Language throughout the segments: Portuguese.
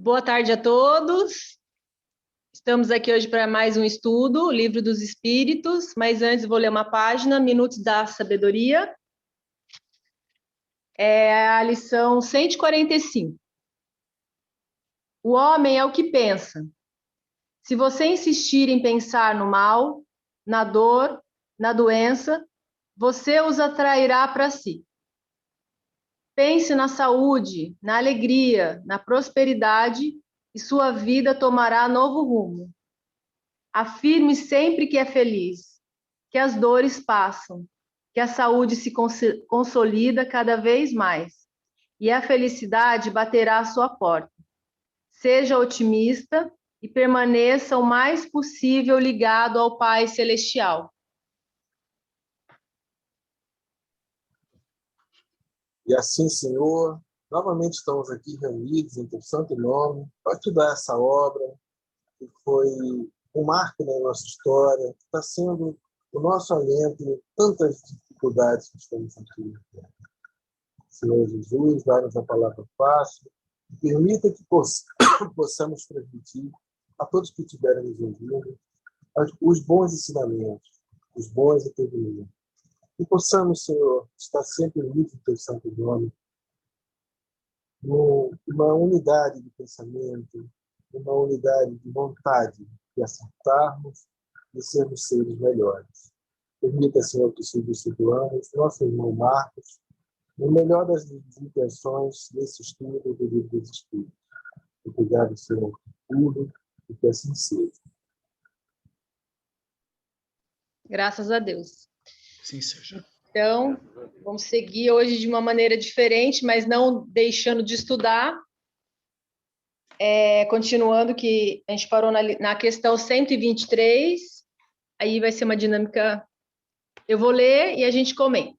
Boa tarde a todos. Estamos aqui hoje para mais um estudo, o Livro dos Espíritos, mas antes vou ler uma página, Minutos da Sabedoria. É a lição 145. O homem é o que pensa. Se você insistir em pensar no mal, na dor, na doença, você os atrairá para si. Pense na saúde, na alegria, na prosperidade e sua vida tomará novo rumo. Afirme sempre que é feliz, que as dores passam, que a saúde se consolida cada vez mais e a felicidade baterá à sua porta. Seja otimista e permaneça o mais possível ligado ao Pai Celestial. E assim, Senhor, novamente estamos aqui reunidos em teu santo nome para estudar essa obra que foi um marco na nossa história, que está sendo o nosso alento em tantas dificuldades que estamos aqui. Senhor Jesus, dá-nos a palavra fácil e permita que possamos transmitir a todos que estiverem nos ouvindo os bons ensinamentos, os bons entendimentos. E possamos, Senhor, estar sempre unidos em teu santo nome, numa unidade de pensamento, numa unidade de vontade de acertarmos e sermos seres melhores. Permita, Senhor, que substituamos nosso irmão Marcos no melhor das intenções nesse estudo do Livro dos Espíritos. Obrigado, Senhor, por tudo e que assim seja. Graças a Deus. Sim, seja. Então, vamos seguir hoje de uma maneira diferente, mas não deixando de estudar. Continuando que a gente parou na questão 123, aí vai ser uma dinâmica, eu vou ler e a gente comenta.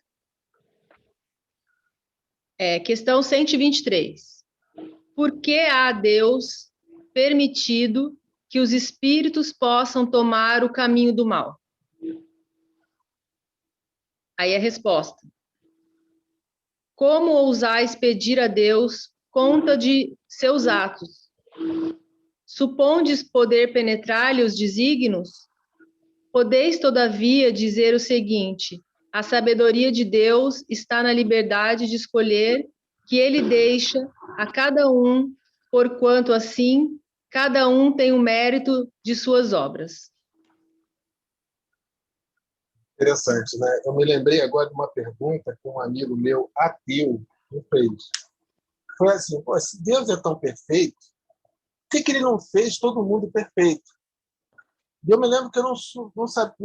Questão 123. Por que há Deus permitido que os espíritos possam tomar o caminho do mal? Aí a resposta. Como ousais pedir a Deus conta de seus atos? Supondes poder penetrar-lhe os desígnios? Podeis, todavia, dizer o seguinte: a sabedoria de Deus está na liberdade de escolher que ele deixa a cada um, porquanto assim cada um tem o mérito de suas obras. Interessante, né? Eu me lembrei agora de uma pergunta que um amigo meu, ateu, me fez. Foi assim: se Deus é tão perfeito, por que ele não fez todo mundo perfeito? E eu me lembro que eu não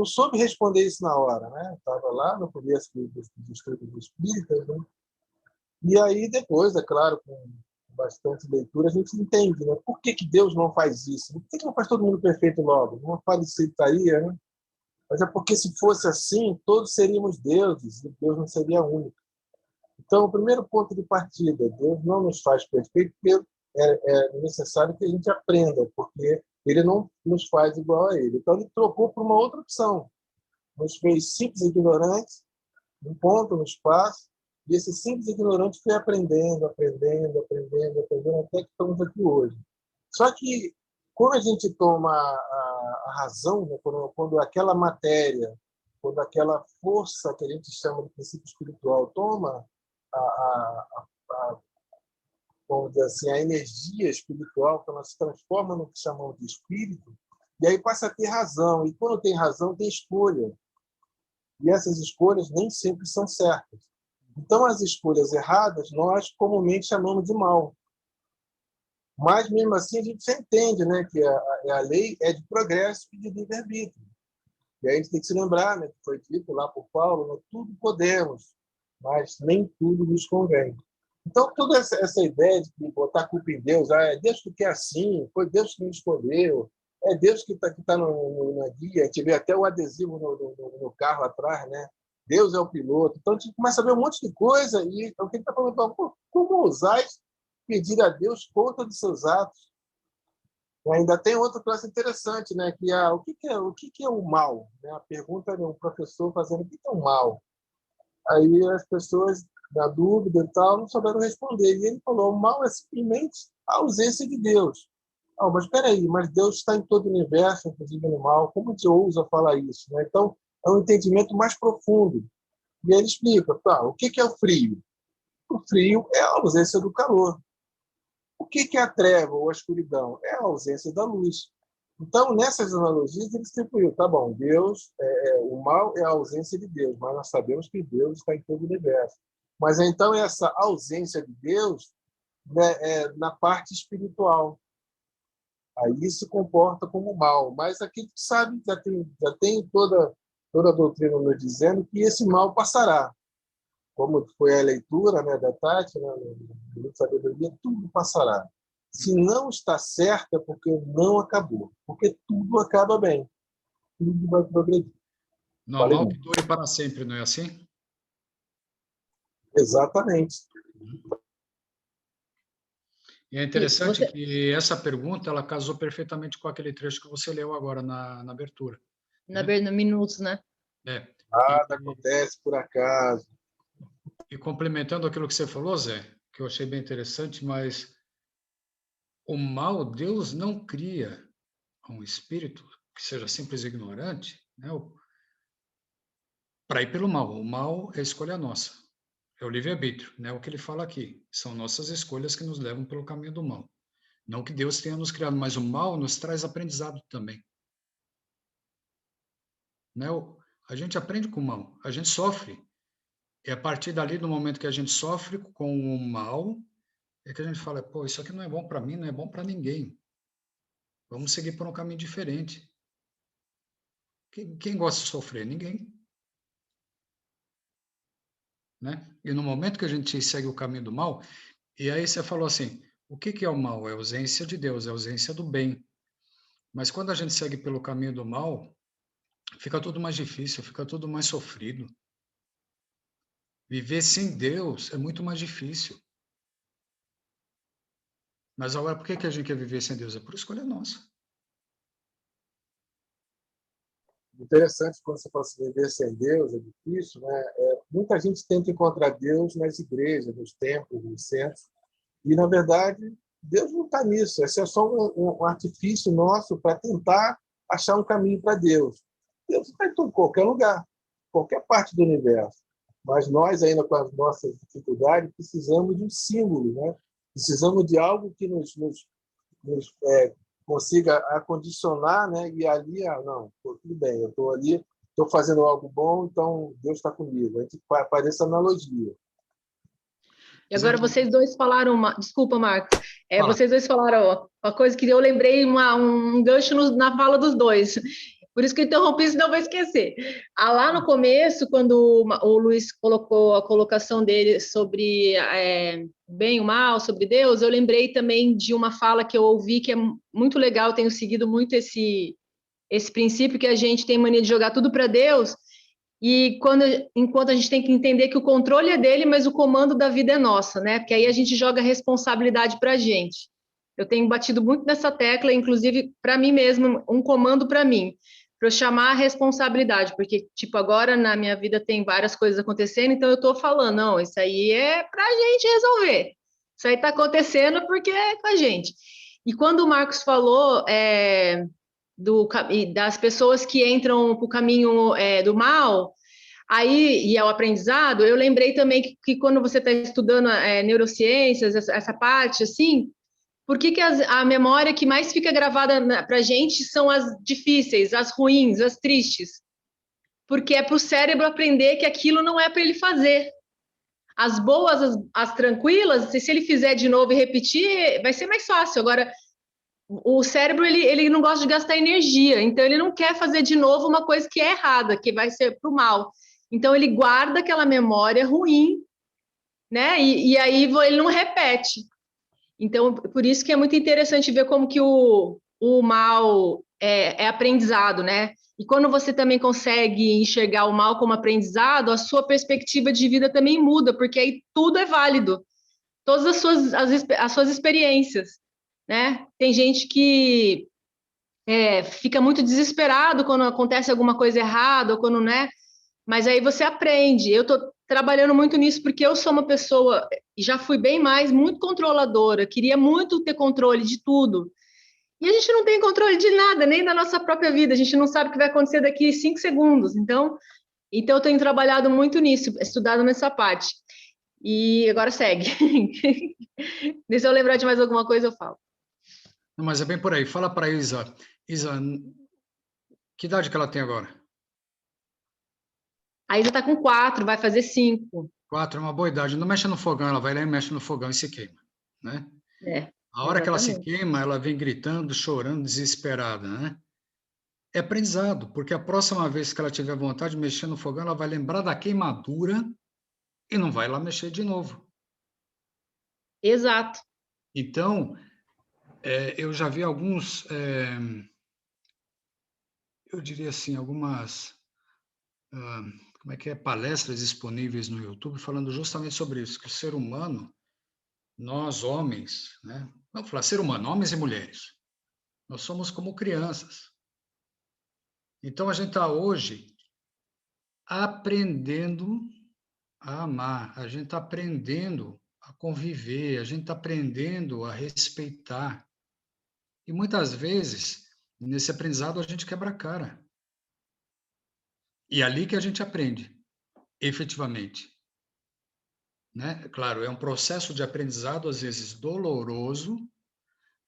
soube responder isso na hora, né? Estava lá no começo dos estudos do Espírita, né? E aí depois, é claro, com bastante leitura, a gente entende, né? Por que Deus não faz isso? Por que não faz todo mundo perfeito logo? Não facilitaria, né? Mas é porque se fosse assim, todos seríamos deuses, e Deus não seria único. Então, o primeiro ponto de partida, Deus não nos faz perfeito, porque é necessário que a gente aprenda, porque ele não nos faz igual a ele. Então, ele trocou por uma outra opção. Nos fez simples e ignorantes, num ponto, no espaço, e esse simples e ignorante foi aprendendo, até que estamos aqui hoje. Só que, quando a gente toma a razão, né, quando aquela matéria, quando aquela força que a gente chama de princípio espiritual toma vamos dizer assim, a energia espiritual, que ela se transforma no que chamamos de espírito, e aí passa a ter razão. E quando tem razão, tem escolha. E essas escolhas nem sempre são certas. Então, as escolhas erradas, nós comumente chamamos de mal. Mas, mesmo assim, a gente já entende, né, que a lei é de progresso e de livre-arbítrio. E aí a gente tem que se lembrar, né, que foi dito lá por Paulo, né, tudo podemos, mas nem tudo nos convém. Então, toda essa ideia de botar a culpa em Deus, é Deus que quer assim, foi Deus que me escolheu, é Deus que tá na guia, a gente vê até o adesivo no carro atrás, né? Deus é o piloto. Então, a gente começa a ver um monte de coisa e o que ele está falando, como ousais pedir a Deus conta dos seus atos? E ainda tem outra classe interessante, né? Que é o que é o mal? Né? A pergunta de um professor fazendo o que é o mal? Aí as pessoas, na dúvida e tal, não souberam responder. E ele falou: o mal é simplesmente a ausência de Deus. Mas espera aí, mas Deus está em todo o universo, inclusive no mal. Como que ousa falar isso? Né? Então, é um entendimento mais profundo. E ele explica, o que é o frio? O frio é a ausência do calor. O que é a treva ou a escuridão? É a ausência da luz. Então, nessas analogias, ele distribuiu, tá bom, Deus, o mal é a ausência de Deus, mas nós sabemos que Deus está em todo o universo. Mas então essa ausência de Deus, né, é na parte espiritual. Aí se comporta como mal. Mas aqui tu sabe, já tem toda a doutrina nos dizendo que esse mal passará. Como foi a leitura, né, da Tati, né, no livro de sabedoria, tudo passará. Se não está certo, é porque não acabou. Porque tudo acaba bem. Tudo vai progredir. Não há mal que dure para sempre, não é assim? Exatamente. E é interessante que essa pergunta ela casou perfeitamente com aquele trecho que você leu agora na abertura. No minutos, né? Nada acontece por acaso. E complementando aquilo que você falou, Zé, que eu achei bem interessante, mas o mal, Deus não cria um espírito que seja simples e ignorante, né, para ir pelo mal. O mal é escolha nossa, é o livre-arbítrio, né? O que ele fala aqui. São nossas escolhas que nos levam pelo caminho do mal. Não que Deus tenha nos criado, mas o mal nos traz aprendizado também. Né? A gente aprende com o mal, a gente sofre. E a partir dali, do momento que a gente sofre com o mal, é que a gente fala, pô, isso aqui não é bom para mim, não é bom para ninguém. Vamos seguir por um caminho diferente. Quem gosta de sofrer? Ninguém. Né? E no momento que a gente segue o caminho do mal, e aí você falou assim, o que é o mal? É a ausência de Deus, é a ausência do bem. Mas quando a gente segue pelo caminho do mal, fica tudo mais difícil, fica tudo mais sofrido. Viver sem Deus é muito mais difícil. Mas agora, por que a gente quer viver sem Deus? É por escolha nossa. Interessante quando você fala assim, viver sem Deus é difícil, né? Muita gente tenta encontrar Deus nas igrejas, nos templos, nos centros, e na verdade Deus não está nisso. Esse é só um artifício nosso para tentar achar um caminho para Deus. Deus está em qualquer lugar, qualquer parte do universo. Mas nós, ainda com as nossas dificuldades, precisamos de um símbolo, né? Precisamos de algo que nos consiga acondicionar, né? E ali, não, tudo bem, eu estou ali, estou fazendo algo bom, então Deus está comigo. A gente faz essa analogia. E agora vocês dois falaram desculpa, Marcos, vocês dois falaram uma coisa que eu lembrei, um gancho na fala dos dois. Por isso que eu interrompi, senão eu vou esquecer. Lá no começo, quando o Luiz colocou a colocação dele sobre bem e o mal, sobre Deus, eu lembrei também de uma fala que eu ouvi que é muito legal, eu tenho seguido muito esse princípio que a gente tem mania de jogar tudo para Deus, e enquanto a gente tem que entender que o controle é dele, mas o comando da vida é nossa, né? Porque aí a gente joga a responsabilidade para a gente. Eu tenho batido muito nessa tecla, inclusive para mim mesma, um comando para mim, para eu chamar a responsabilidade, porque, tipo, agora na minha vida tem várias coisas acontecendo, então eu estou falando, não, isso aí é para a gente resolver. Isso aí está acontecendo porque é com a gente. E quando o Marcos falou das pessoas que entram para o caminho do mal, aí, e é o aprendizado, eu lembrei também que quando você está estudando neurociências, essa parte, assim, por que a memória que mais fica gravada para a gente são as difíceis, as ruins, as tristes? Porque é para o cérebro aprender que aquilo não é para ele fazer. As boas, as tranquilas, se ele fizer de novo e repetir, vai ser mais fácil. Agora, o cérebro, ele não gosta de gastar energia, então ele não quer fazer de novo uma coisa que é errada, que vai ser para o mal. Então, ele guarda aquela memória ruim, né? E aí ele não repete. Então, por isso que é muito interessante ver como que o mal é aprendizado, né? E quando você também consegue enxergar o mal como aprendizado, a sua perspectiva de vida também muda, porque aí tudo é válido. Todas as suas experiências, né? Tem gente que fica muito desesperado quando acontece alguma coisa errada, ou quando, né? Mas aí você aprende. Eu estou trabalhando muito nisso, porque eu sou uma pessoa, já fui bem mais, muito controladora, queria muito ter controle de tudo. E a gente não tem controle de nada, nem da nossa própria vida, a gente não sabe o que vai acontecer daqui 5 segundos. Então eu tenho trabalhado muito nisso, estudado nessa parte. E agora segue. Se eu lembrar de mais alguma coisa, eu falo. Não, mas é bem por aí. Fala para a Isa. Isa, que idade que ela tem agora? A Isa está com 4, vai fazer 5. 4 é uma boa idade. Não mexe no fogão, ela vai lá e mexe no fogão e se queima, né? É, A hora que ela se exatamente. queima, ela vem gritando, chorando, desesperada, né? É aprendizado, porque a próxima vez que ela tiver vontade de mexer no fogão, ela vai lembrar da queimadura e não vai lá mexer de novo. Exato. Então, eu já vi alguns, eu diria assim, algumas, como é que é, palestras disponíveis no YouTube falando justamente sobre isso, que o ser humano, nós homens, né? Vamos falar ser humano, homens e mulheres, nós somos como crianças. Então, a gente está hoje aprendendo a amar, a gente está aprendendo a conviver, a gente está aprendendo a respeitar. E muitas vezes, nesse aprendizado, a gente quebra a cara. E é ali que a gente aprende, efetivamente. Né? Claro, é um processo de aprendizado, às vezes doloroso,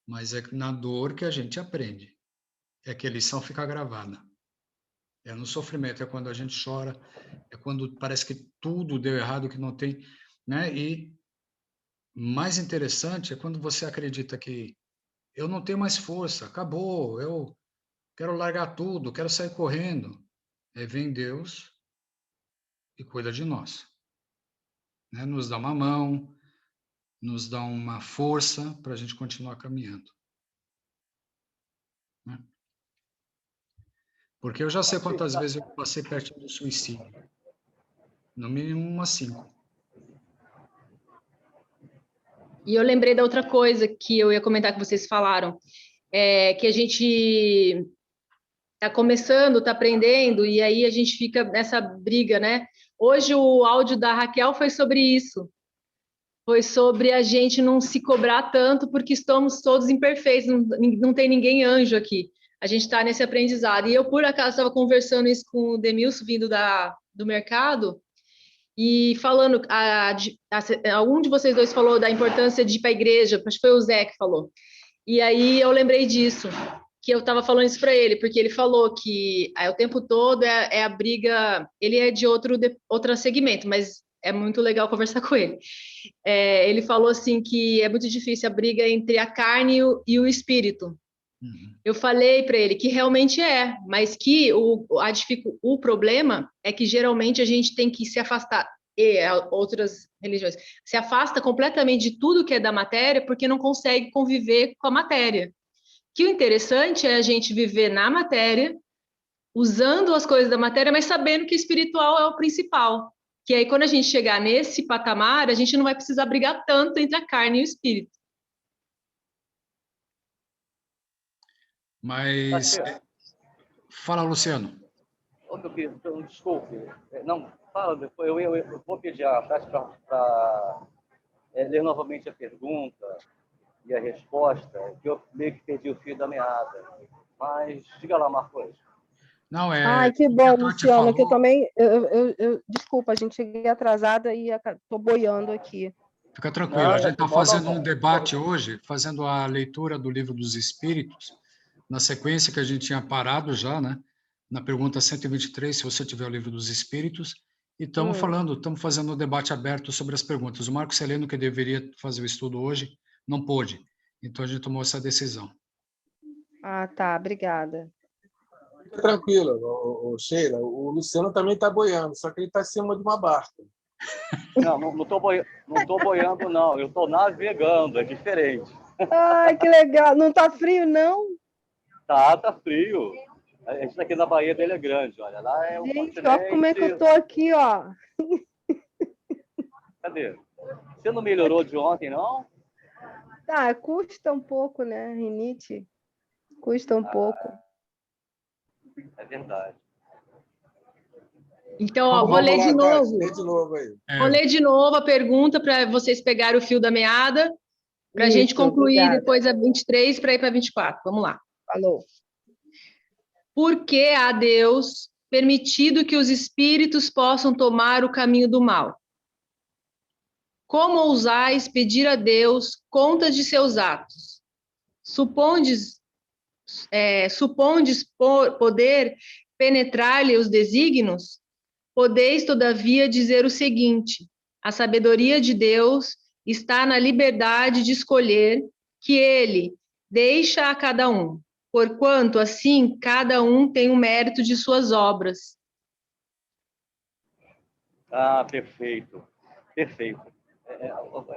mas é na dor que a gente aprende. É que a lição fica gravada. É no sofrimento, é quando a gente chora, é quando parece que tudo deu errado, que não tem, né? E mais interessante é quando você acredita que eu não tenho mais força, acabou, eu quero largar tudo, quero sair correndo. Aí vem Deus e cuida de nós, né? Nos dá uma mão, nos dá uma força para a gente continuar caminhando, né? Porque eu já sei quantas vezes eu passei perto do suicídio, no mínimo umas 5. E eu lembrei da outra coisa que eu ia comentar que vocês falaram, que a gente está começando, está aprendendo, e aí a gente fica nessa briga, né? Hoje o áudio da Raquel foi sobre isso. Foi sobre a gente não se cobrar tanto, porque estamos todos imperfeitos, não tem ninguém anjo aqui. A gente está nesse aprendizado. E eu, por acaso, estava conversando isso com o Demilson, vindo do mercado, e falando, algum de vocês dois falou da importância de ir para a igreja, acho que foi o Zé que falou. E aí eu lembrei disso, que eu estava falando isso para ele, porque ele falou que o tempo todo é a briga, ele é de outro segmento, mas é muito legal conversar com ele. Ele falou assim que é muito difícil a briga entre a carne e o espírito. Uhum. Eu falei para ele que realmente mas que o problema é que geralmente a gente tem que se afastar, outras religiões, se afasta completamente de tudo que é da matéria porque não consegue conviver com a matéria. Que o interessante é a gente viver na matéria, usando as coisas da matéria, mas sabendo que o espiritual é o principal. Que aí, quando a gente chegar nesse patamar, a gente não vai precisar brigar tanto entre a carne e o espírito. Mas, fala, Luciano. Ô, meu querido, então, desculpe. Não, fala depois. Eu vou pedir a Tati para ler novamente a pergunta e a resposta, que eu meio que perdi o fio da meada. Mas diga lá, Marcos. Não, Ai, que o que a bom, Tati Luciano, que eu falou, também. Desculpa, a gente cheguei atrasada e estou boiando aqui. fica tranquilo, a Nada, gente está moda fazendo um bom. debate hoje, fazendo a leitura do Livro dos Espíritos, na sequência que a gente tinha parado já, né? Na pergunta 123, se você tiver o Livro dos Espíritos, e estamos fazendo um debate aberto sobre as perguntas. O Marco Celeno, que deveria fazer o estudo hoje, não pôde, então a gente tomou essa decisão. Ah, tá, obrigada. Fica tranquila, Sheila. O Luciano também está boiando, só que ele está em cima de uma barca. Não tô boiando, não. Eu estou navegando, é diferente. Ai, que legal. Não tá frio, não? Tá frio. A gente está aqui na Baía dele é grande, olha. Lá é um Gente, olha como é que eu continente. tô aqui, ó. Cadê? Você não melhorou de ontem, não? Tá, custa um pouco, né? Rinite. Custa um pouco. É verdade. Então, ó, vou ler de Tati, novo. lê de novo aí. Vou ler de novo a pergunta para vocês pegarem o fio da meada, para a gente Isso, concluir obrigada. depois a 23 para ir para 24. Vamos lá. Falou. Por que a Deus permitido que os espíritos possam tomar o caminho do mal? Como ousais pedir a Deus contas de seus atos? Supondes poder penetrar-lhe os desígnios? Podeis, todavia, dizer o seguinte: a sabedoria de Deus está na liberdade de escolher que ele deixa a cada um, porquanto assim cada um tem o mérito de suas obras. Ah, perfeito, perfeito.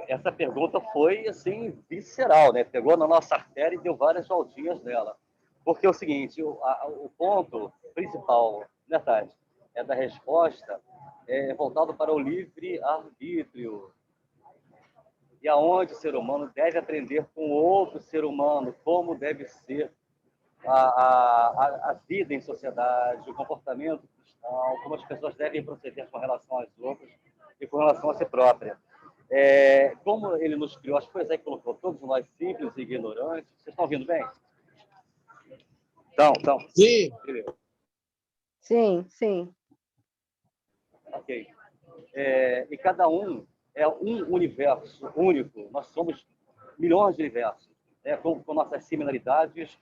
Essa pergunta foi, assim, visceral, né? Pegou na nossa artéria e deu várias voltinhas nela. Porque é o seguinte, o ponto principal, né, Tati, da resposta é voltado para o livre-arbítrio. E aonde o ser humano deve aprender com outro ser humano como deve ser a vida em sociedade, o comportamento cristão, como as pessoas devem proceder com relação às outras e com relação a si própria. Como ele nos criou, acho que foi Zé que colocou, todos nós simples e ignorantes. Vocês estão ouvindo bem? Então. Sim. Beleza. Sim. Ok. E cada um é um universo único. Nós somos milhões de universos, com nossas similaridades,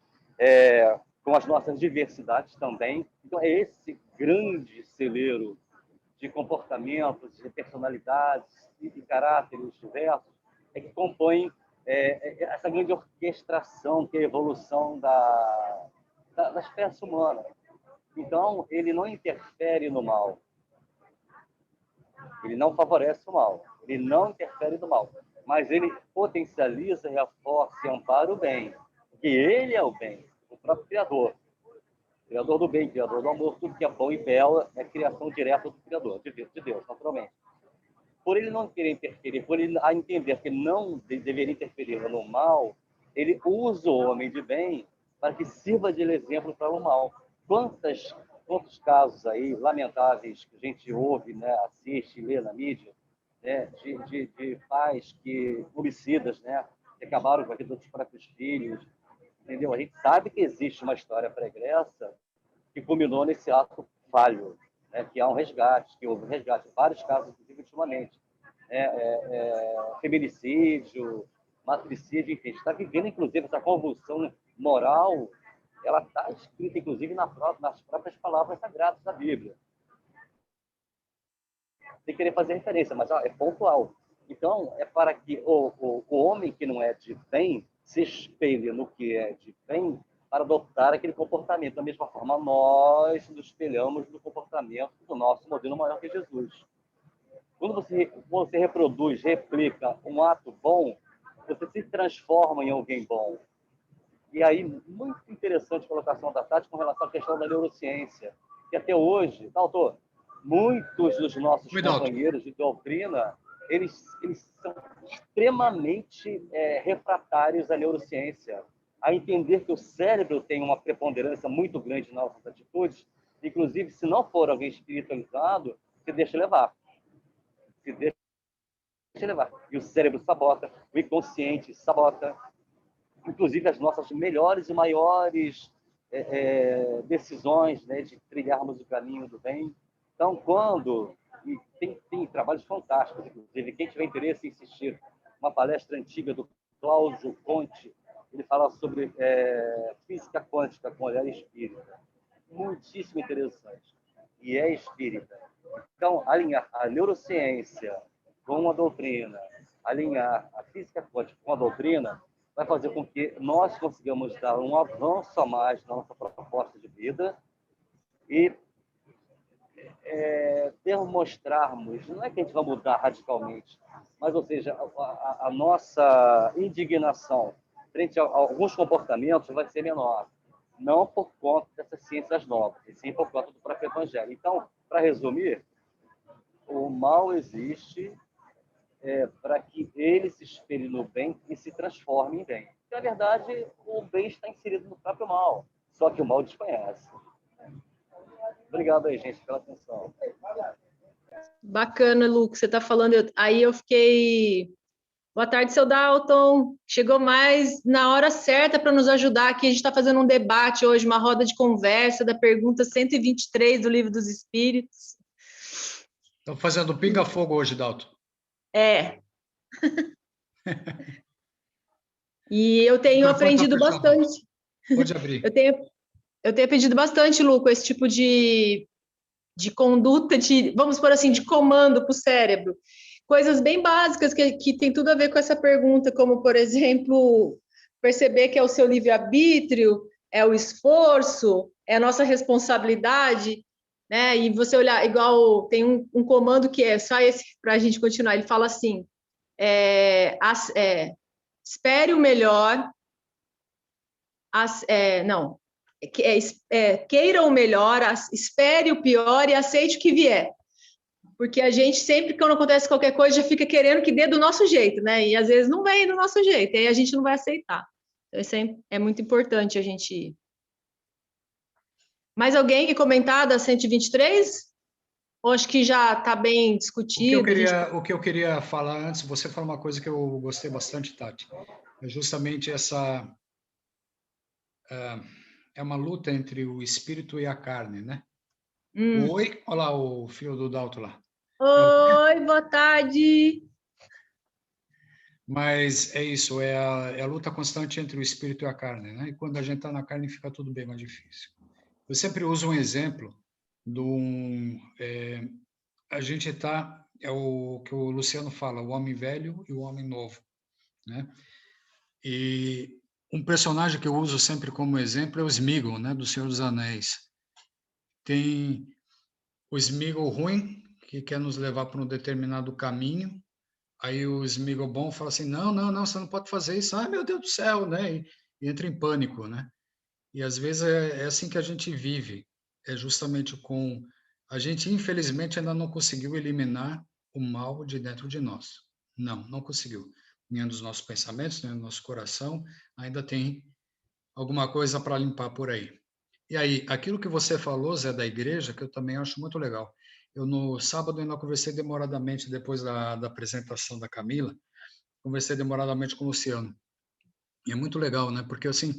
com as nossas diversidades também. Então, é esse grande celeiro de comportamentos, de personalidades e de caráteres diversos que compõem essa grande orquestração que é a evolução da espécie humana. Então, ele não interfere no mal. Ele não favorece o mal. Ele não interfere no mal. Mas ele potencializa, reforça e ampara o bem. Porque ele é o bem, o próprio Criador. Criador do bem, Criador do amor, tudo que é bom e belo é criação direta do Criador, de Deus, naturalmente. Por ele não querer interferir, por ele a entender que não deveria interferir no mal, ele usa o homem de bem para que sirva de exemplo para o mal. Quantos casos aí lamentáveis que a gente ouve, né, assiste, lê na mídia, né, de pais homicidas, né, que acabaram com a vida dos próprios filhos, entendeu? A gente sabe que existe uma história pregressa que culminou nesse ato falho, né, que há um resgate, que houve um resgate, vários casos, inclusive, ultimamente. Feminicídio, matricídio, enfim, a gente está vivendo, inclusive, essa convulsão moral, ela está escrita, inclusive, nas próprias palavras sagradas da Bíblia. Sem querer fazer referência, mas é pontual. Então, é para que o homem que não é de bem se espelhe no que é de bem para adotar aquele comportamento. Da mesma forma, nós nos espelhamos no comportamento do nosso modelo maior que Jesus. Quando você reproduz, replica um ato bom, você se transforma em alguém bom. E aí, muito interessante a colocação da Tati com relação à questão da neurociência, que até hoje, doutor, muitos dos nossos companheiros de doutrina, eles são extremamente refratários à neurociência, a entender que o cérebro tem uma preponderância muito grande nas nossas atitudes, inclusive, se não for alguém espiritualizado, se deixa levar. Se deixa levar. E o cérebro sabota, o inconsciente sabota, inclusive as nossas melhores e maiores decisões, né, de trilharmos o caminho do bem. Então, e tem trabalhos fantásticos, inclusive, quem tiver interesse em assistir uma palestra antiga do Cláudio Conte, ele fala sobre física quântica com olhar espírita. Muitíssimo interessante. E é espírita. Então, alinhar a neurociência com a doutrina, alinhar a física quântica com a doutrina, vai fazer com que nós consigamos dar um avanço a mais na nossa proposta de vida e demonstrarmos, não é que a gente vai mudar radicalmente, mas, ou seja, a nossa indignação frente a alguns comportamentos vai ser menor, não por conta dessas ciências novas, e sim por conta do próprio Evangelho. Então, para resumir, o mal existe para que ele se espelhe no bem e se transforme em bem. Na verdade, o bem está inserido no próprio mal, só que o mal desconhece. Obrigado aí, gente, pela atenção. Bacana, Lu, que você está falando. Aí eu fiquei... Boa tarde, seu Dalton. Chegou mais na hora certa para nos ajudar aqui. A gente está fazendo um debate hoje, uma roda de conversa da pergunta 123 do Livro dos Espíritos. Estão fazendo pinga-fogo hoje, Dalton. É. E eu tenho aprendido bastante. Pode abrir. Eu tenho aprendido bastante, Lu, com esse tipo de conduta, vamos por assim, de comando para o cérebro. Coisas bem básicas que tem tudo a ver com essa pergunta, como, por exemplo, perceber que é o seu livre-arbítrio, é o esforço, é a nossa responsabilidade, né? E você olhar, igual tem um comando que é só esse para a gente continuar, ele fala assim, espere o melhor, queira o melhor, espere o pior e aceite o que vier. Porque a gente sempre, quando acontece qualquer coisa, já fica querendo que dê do nosso jeito, né? E às vezes não vem do nosso jeito, e aí a gente não vai aceitar. Então, isso é muito importante a gente... Mais alguém que comentar da 123? Ou acho que já está bem discutido? O que eu queria falar antes, você falou uma coisa que eu gostei bastante, Tati. É justamente essa... é uma luta entre o espírito e a carne, né? Oi, olha lá o filho do Dalton lá. Oi, boa tarde. Mas é isso, é a luta constante entre o espírito e a carne, né? E quando a gente está na carne, fica tudo bem mais difícil. Eu sempre uso um exemplo a gente está, é o que o Luciano fala, o homem velho e o homem novo, né? E um personagem que eu uso sempre como exemplo é o Sméagol, né, do Senhor dos Anéis. Tem o Sméagol ruim, que quer nos levar para um determinado caminho. Aí o Sméagol bom fala assim, não, você não pode fazer isso. Ai, meu Deus do céu, né? E entra em pânico, né? E às vezes é assim que a gente vive. É justamente com... A gente, infelizmente, ainda não conseguiu eliminar o mal de dentro de nós. Não conseguiu. Nem dos nossos pensamentos, nem do nosso coração. Ainda tem alguma coisa para limpar por aí. E aí, aquilo que você falou, Zé, da igreja, que eu também acho muito legal. Eu, no sábado, ainda conversei demoradamente, depois da apresentação da Camila, conversei demoradamente com o Luciano. E é muito legal, né? Porque, assim,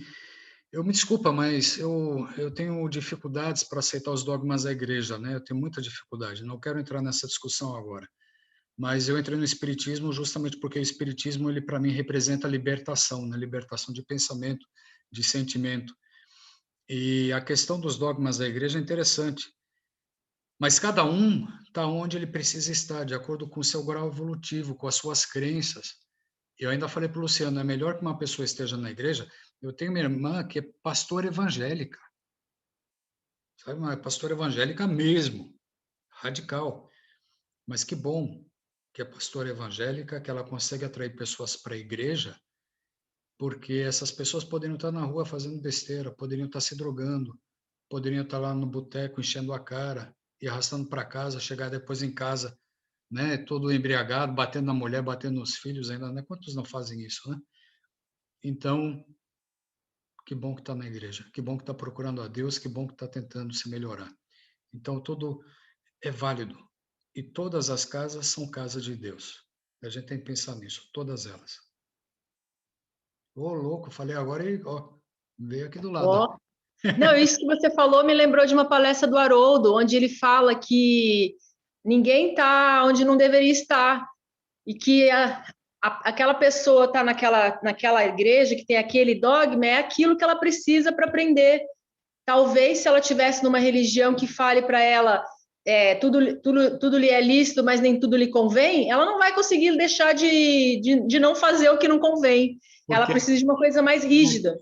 eu me desculpa, mas eu tenho dificuldades para aceitar os dogmas da igreja, né? Eu tenho muita dificuldade. Não quero entrar nessa discussão agora. Mas eu entrei no espiritismo justamente porque o espiritismo, ele para mim representa a libertação, né? Libertação de pensamento, de sentimento. E a questão dos dogmas da igreja é interessante. Mas cada um está onde ele precisa estar, de acordo com o seu grau evolutivo, com as suas crenças. Eu ainda falei para o Luciano, é melhor que uma pessoa esteja na igreja. Eu tenho minha irmã que é pastora evangélica. Sabe, uma pastora evangélica mesmo, radical. Mas que bom que é pastora evangélica, que ela consegue atrair pessoas para a igreja, porque essas pessoas poderiam estar na rua fazendo besteira, poderiam estar se drogando, poderiam estar lá no boteco enchendo a cara e arrastando para casa, chegar depois em casa, né, todo embriagado, batendo na mulher, batendo nos filhos ainda, né? Quantos não fazem isso, né? Então, que bom que está na igreja, que bom que está procurando a Deus, que bom que está tentando se melhorar. Então, tudo é válido. E todas as casas são casas de Deus. A gente tem que pensar nisso, todas elas. Ô, louco, falei agora e ó, veio aqui do lado. Oh. Não, isso que você falou me lembrou de uma palestra do Haroldo, onde ele fala que ninguém está onde não deveria estar e que aquela pessoa está naquela igreja que tem aquele dogma, é aquilo que ela precisa para aprender. Talvez se ela tivesse numa religião que fale para ela tudo lhe é lícito, mas nem tudo lhe convém, ela não vai conseguir deixar de não fazer o que não convém. Porque ela precisa de uma coisa mais rígida.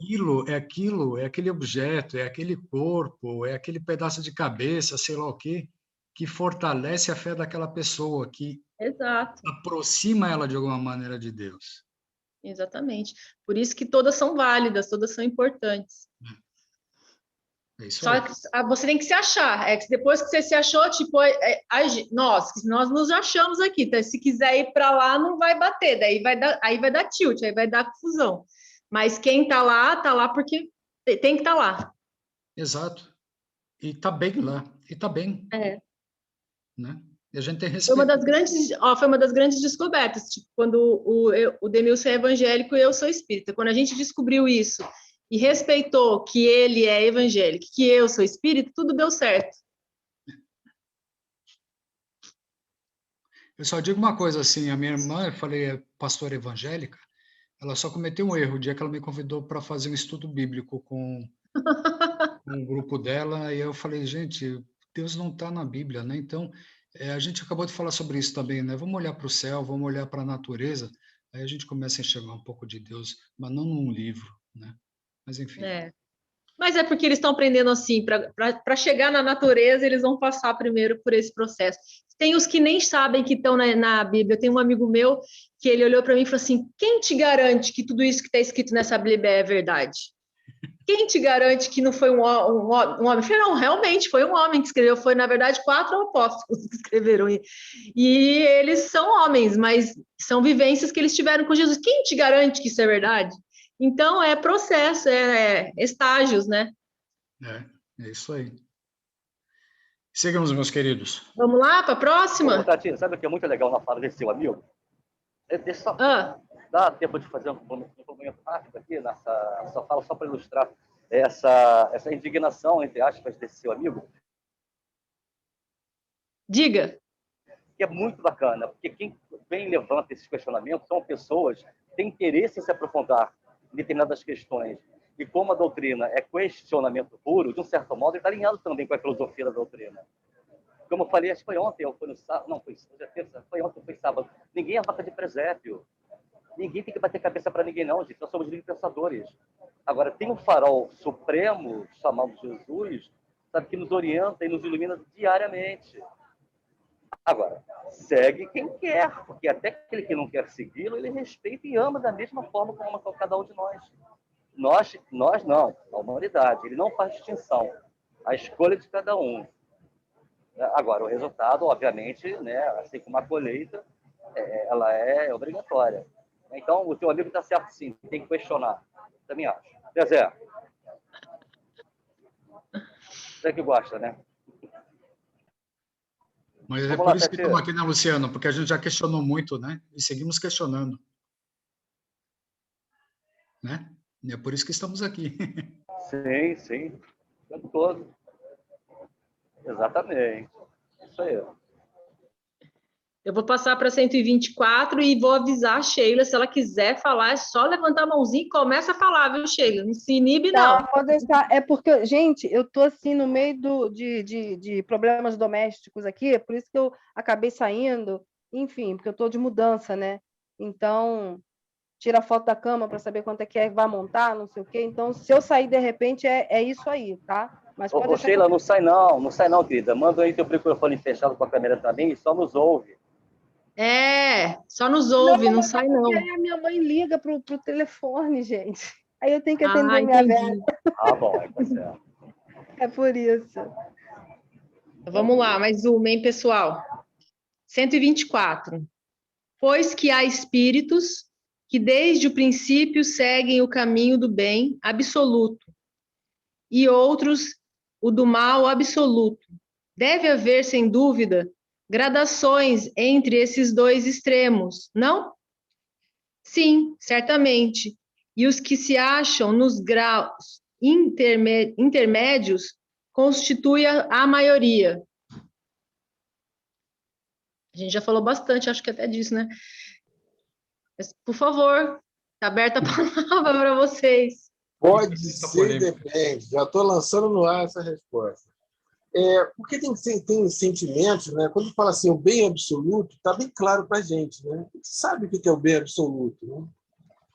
É aquele objeto, é aquele corpo, é aquele pedaço de cabeça, sei lá o quê, que fortalece a fé daquela pessoa, que Exato. aproxima ela de alguma maneira de Deus. Exatamente. Por isso que todas são válidas, todas são importantes. É isso Só aí. que você tem que se achar. É que depois que você se achou, tipo, nós nos achamos aqui. Tá? Se quiser ir para lá, não vai bater. Daí aí vai dar tilt, aí vai dar confusão. Mas quem tá lá porque tem que estar lá. Exato. E está bem lá. E está bem, É. né? E a gente tem Foi respeito. foi uma das grandes descobertas, tipo, quando o Demilson é evangélico e eu sou espírita. Quando a gente descobriu isso e respeitou que ele é evangélico, que eu sou espírita, tudo deu certo. Eu só digo uma coisa assim, a minha irmã, eu falei, é pastora evangélica, ela só cometeu um erro o dia que ela me convidou para fazer um estudo bíblico com um grupo dela, e eu falei, gente, Deus não está na Bíblia, né? Então, a gente acabou de falar sobre isso também, né? Vamos olhar para o céu, vamos olhar para a natureza, aí a gente começa a enxergar um pouco de Deus, mas não num livro, né? Mas enfim. Mas é porque eles estão aprendendo assim, para chegar na natureza, eles vão passar primeiro por esse processo. Tem os que nem sabem que estão na Bíblia. Eu tenho um amigo meu que ele olhou para mim e falou assim: quem te garante que tudo isso que está escrito nessa Bíblia é verdade? Quem te garante que não foi um homem? Eu falei, não, realmente foi um homem que escreveu. Foi, na verdade, 4 apóstolos que escreveram. E eles são homens, mas são vivências que eles tiveram com Jesus. Quem te garante que isso é verdade? Então, é processo, é estágios, né? É isso aí. Sigamos, meus queridos. Vamos lá para a próxima? Ô, Tati, sabe o que é muito legal na fala desse seu amigo? Dá tempo de fazer um complemento rápido aqui nessa sua fala, só para ilustrar essa indignação, entre aspas, desse seu amigo? Diga. Que é muito bacana, porque quem vem levanta esses questionamentos são pessoas que têm interesse em se aprofundar em determinadas questões. E como a doutrina é questionamento puro, de um certo modo, ele está alinhado também com a filosofia da doutrina. Como eu falei, acho que foi ontem, ou foi no sábado, não, foi terça, foi ontem, foi sábado. Ninguém é vaca de presépio. Ninguém tem que bater cabeça para ninguém, não, gente. Nós somos livres pensadores. Agora, tem um farol supremo, chamado Jesus, sabe, que nos orienta e nos ilumina diariamente. Agora, segue quem quer, porque até aquele que não quer segui-lo, ele respeita e ama da mesma forma como ama cada um de nós. Nós não, a humanidade. Ele não faz distinção. A escolha de cada um. Agora, o resultado, obviamente, né, assim como a colheita, ela é obrigatória. Então, o teu amigo está certo, sim. Tem que questionar. Também acho. Zé. Você que gosta, né? Mas é por isso que estamos aqui, né, Luciano? Porque a gente já questionou muito, né? E seguimos questionando. Né? E é por isso que estamos aqui. Sim, sim. O tempo todo. Exatamente. Isso aí. Eu vou passar para 124 e vou avisar a Sheila, se ela quiser falar, é só levantar a mãozinha e começa a falar, viu, Sheila? Não se inibe, não. Não, pode deixar. É porque, gente, eu estou assim no meio de problemas domésticos aqui, por isso que eu acabei saindo, enfim, porque eu estou de mudança, né? Então, tira a foto da cama para saber quanto é que vai montar, não sei o quê. Então, se eu sair de repente, é isso aí, tá? Mas pode deixar. Sheila, não sai não, querida. Manda aí teu microfone fechado com a câmera também e só nos ouve. Só nos ouve, não sai não. Aí a minha mãe liga pro telefone, gente. Aí eu tenho que atender minha velha. Bom, tá certo. É por isso. Vamos lá, mais uma, hein, pessoal? 124. Pois que há espíritos que desde o princípio seguem o caminho do bem absoluto e outros o do mal absoluto. Deve haver, sem dúvida, gradações entre esses dois extremos, não? Sim, certamente. E os que se acham nos graus intermédios constituem a maioria. A gente já falou bastante, acho que até disso, né? Mas, por favor, está aberta a palavra para vocês. Pode ser, depende. Já estou lançando no ar essa resposta. Porque tem sentimentos, né? Quando fala assim, o bem absoluto, está bem claro para a gente, né? A gente sabe o que é o bem absoluto, né?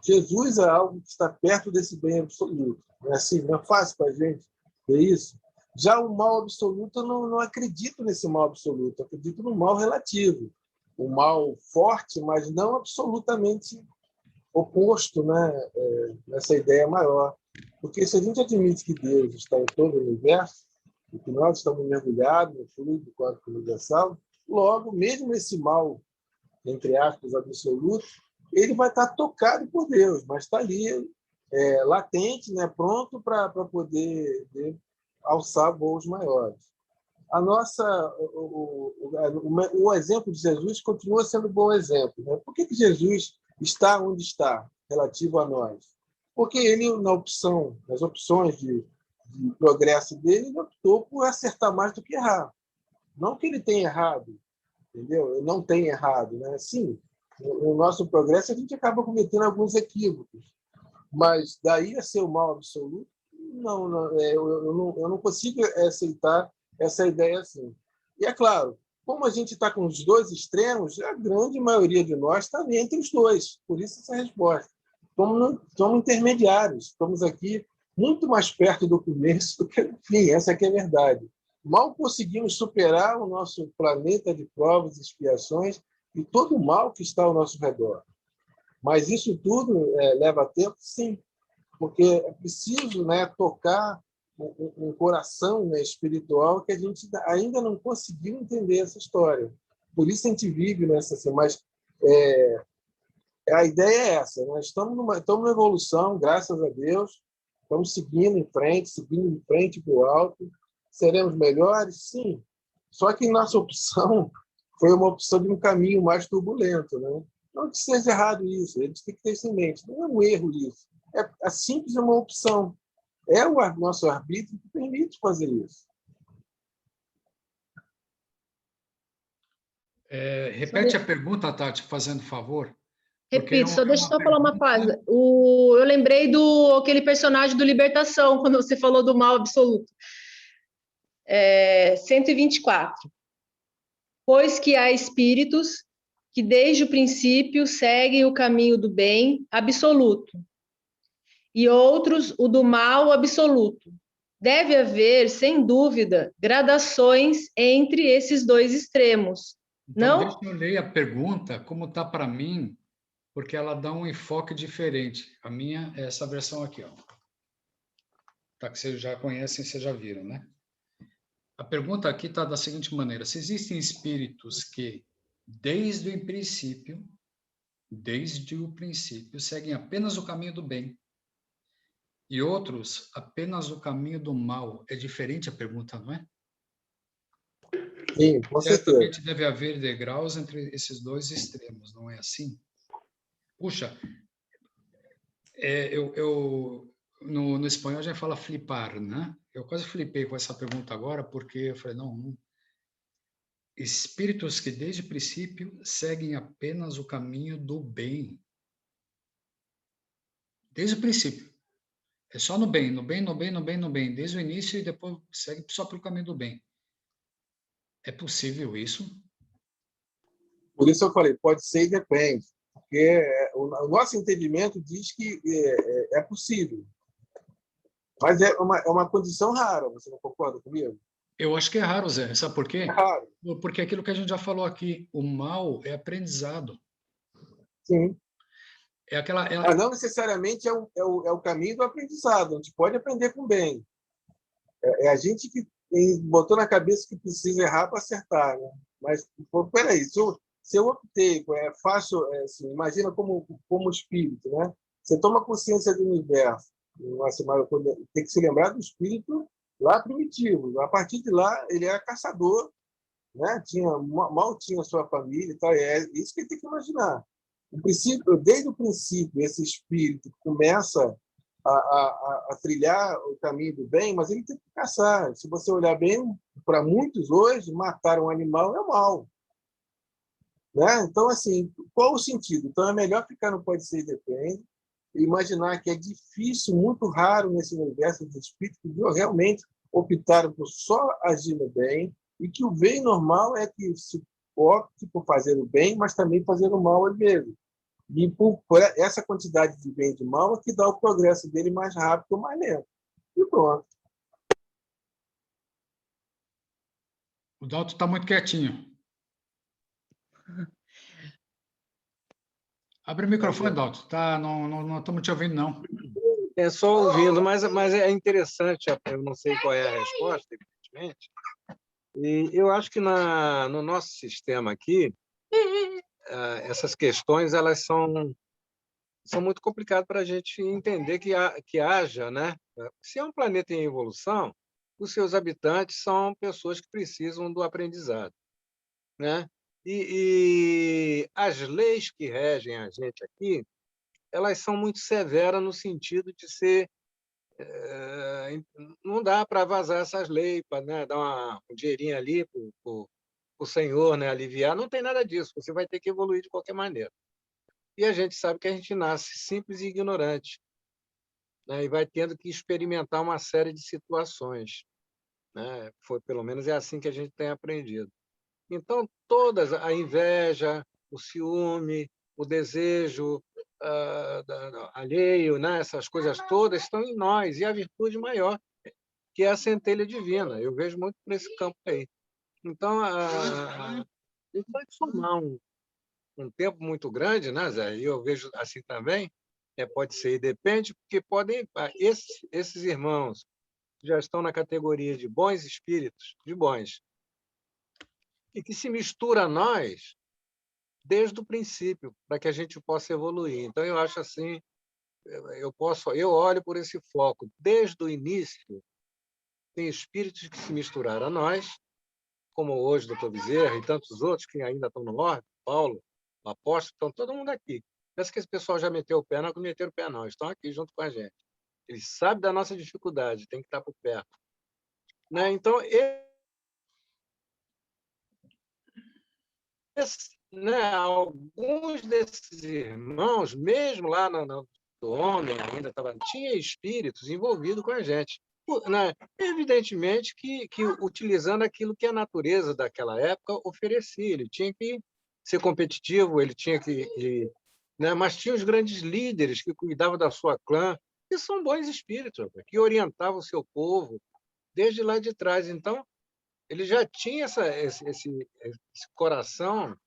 Jesus é algo que está perto desse bem absoluto. Não é assim? Não é fácil para a gente ver isso? Já o mal absoluto, eu não acredito nesse mal absoluto, eu acredito no mal relativo. O mal forte, mas não absolutamente oposto, né? Nessa ideia maior. Porque se a gente admite que Deus está em todo o universo, e que nós estamos mergulhados no fluido do quântico universal, logo, mesmo esse mal, entre aspas, absoluto, ele vai estar tocado por Deus, mas está ali, latente, né? Pronto para poder alçar voos maiores. a nossa, o exemplo de Jesus continua sendo um bom exemplo. Né? Por que Jesus está onde está, relativo a nós? Porque ele, nas opções de progresso dele, ele optou por acertar mais do que errar. Não que ele tenha errado, entendeu? Ele não tem errado, né? Sim, no nosso progresso a gente acaba cometendo alguns equívocos, mas daí a ser o mal absoluto, eu não consigo aceitar essa ideia assim. E é claro, como a gente está com os dois extremos, a grande maioria de nós está entre os dois, por isso essa resposta. Somos intermediários, estamos aqui muito mais perto do começo do que do fim, essa que é a verdade. Mal conseguimos superar o nosso planeta de provas e expiações e todo o mal que está ao nosso redor. Mas isso tudo leva tempo, sim, porque é preciso, né, tocar um coração, né, espiritual que a gente ainda não conseguiu entender essa história. Por isso a gente vive nessa assim, mas a ideia é essa, nós estamos numa evolução, graças a Deus, estamos seguindo em frente para o alto. Seremos melhores? Sim. Só que nossa opção foi uma opção de um caminho mais turbulento. Né? Não que seja errado isso, a gente tem que ter isso em mente. Não é um erro isso. É simples uma opção. É o nosso arbítrio que permite fazer isso. Repete a pergunta, Tati, fazendo favor. Repito, só deixa eu falar uma coisa. Eu lembrei aquele personagem do Libertação, quando você falou do mal absoluto. 124. Pois que há espíritos que desde o princípio seguem o caminho do bem absoluto, e outros o do mal absoluto. Deve haver, sem dúvida, gradações entre esses dois extremos. Então, não? deixa eu ler a pergunta como está para mim, porque ela dá um enfoque diferente. A minha é essa versão aqui, ó. Tá, que vocês já conhecem, vocês já viram, né? A pergunta aqui está da seguinte maneira: se existem espíritos que, desde o princípio, seguem apenas o caminho do bem, e outros apenas o caminho do mal, é diferente a pergunta, não é? Sim, com certeza. Certamente deve haver degraus entre esses dois extremos, não é assim? Puxa, no espanhol já fala flipar, né? Eu quase flipei com essa pergunta agora, porque eu falei, não, espíritos que desde o princípio seguem apenas o caminho do bem. Desde o princípio. É só no bem, no bem, no bem, no bem, no bem. Desde o início e depois segue só pelo caminho do bem. É possível isso? Por isso eu falei, pode ser e depende. Porque o nosso entendimento diz que é possível. Mas é uma condição rara, você não concorda comigo? Eu acho que é raro, Zé. Sabe por quê? É raro. Porque aquilo que a gente já falou aqui, o mal é aprendizado. Sim. Mas não necessariamente é o caminho do aprendizado. A gente pode aprender com bem. É a gente que botou na cabeça que precisa errar para acertar. Né? Mas, peraí, se eu optei, faço, assim, imagina como espírito, né? Você toma consciência do universo. Tem que se lembrar do espírito lá primitivo. A partir de lá, ele era caçador, né? Mal tinha sua família e tal. É isso que ele tem que imaginar. Desde o princípio, esse espírito começa a trilhar o caminho do bem, mas ele tem que caçar. Se você olhar bem, para muitos hoje, matar um animal é mal. Né? Então, assim, qual o sentido? Então, é melhor ficar no pode ser e depende, e imaginar que é difícil, muito raro nesse universo de espíritos que realmente optaram por só agir no bem, e que o bem normal é que se opte por fazer o bem, mas também fazer o mal às vezes. E por essa quantidade de bem e de mal é que dá o progresso dele mais rápido ou mais lento. E pronto. o Dalton está muito quietinho. Abre o microfone, Dalton. Tá, não estamos te ouvindo, não. É só ouvindo, mas é interessante, eu não sei qual é a resposta, evidentemente. E eu acho que no nosso sistema aqui, essas questões elas são muito complicadas para a gente entender que haja, né? Se é um planeta em evolução, os seus habitantes são pessoas que precisam do aprendizado, né? E as leis que regem a gente aqui, elas são muito severas no sentido de ser não dá para vazar essas leis, para, né, dar um dinheirinho ali para o senhor, né, aliviar. Não tem nada disso. Você vai ter que evoluir de qualquer maneira. E a gente sabe que a gente nasce simples e ignorante, né, e vai tendo que experimentar uma série de situações, né? Pelo menos é assim que a gente tem aprendido. Então, todas, a inveja, o ciúme, o desejo alheio, né? Essas coisas todas estão em nós, e a virtude maior, que é a centelha divina. Eu vejo muito por esse campo aí. Então, a gente vai somar um tempo muito grande, né, Zé? E eu vejo assim também, pode ser, e depende, porque podem, esses irmãos já estão na categoria de bons espíritos, de bons, e que se mistura a nós desde o princípio, para que a gente possa evoluir. Então, eu acho assim, eu olho por esse foco. Desde o início, tem espíritos que se misturaram a nós, como hoje o Dr. Bezerra e tantos outros que ainda estão no orbe, Paulo, o apóstolo, estão todo mundo aqui. Pensa que esse pessoal já meteu o pé, não meteram o pé, não. Estão aqui junto com a gente. Eles sabem da nossa dificuldade, tem que estar por perto. Né? Então, alguns desses irmãos, mesmo lá do homem, ainda tinha espíritos envolvidos com a gente. Né? Evidentemente que utilizando aquilo que a natureza daquela época oferecia. Ele tinha que ser competitivo, ele tinha né? Mas tinha os grandes líderes que cuidavam da sua clã, que são bons espíritos, que orientavam o seu povo desde lá de trás. Então, ele já tinha esse coração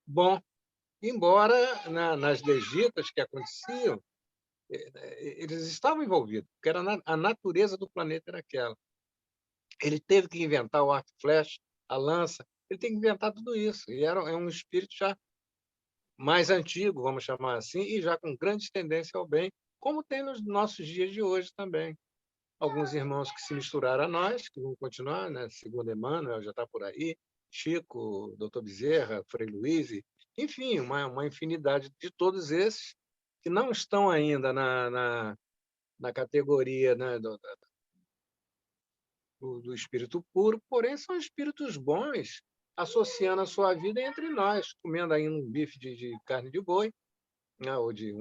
bom, embora nas legitas que aconteciam, eles estavam envolvidos, porque a natureza do planeta era aquela. Ele teve que inventar o arco e flecha, a lança, ele tem que inventar tudo isso. E é um espírito já mais antigo, vamos chamar assim, e já com grande tendência ao bem, como tem nos nossos dias de hoje também. Alguns irmãos que se misturaram a nós, que vão continuar, né? Segundo Emmanuel, já está por aí, Chico, Dr. Bezerra, Frei Luiz, enfim, uma infinidade de todos esses que não estão ainda na categoria, né, do espírito puro, porém são espíritos bons, associando a sua vida entre nós, comendo ainda um bife de carne de boi, né, ou de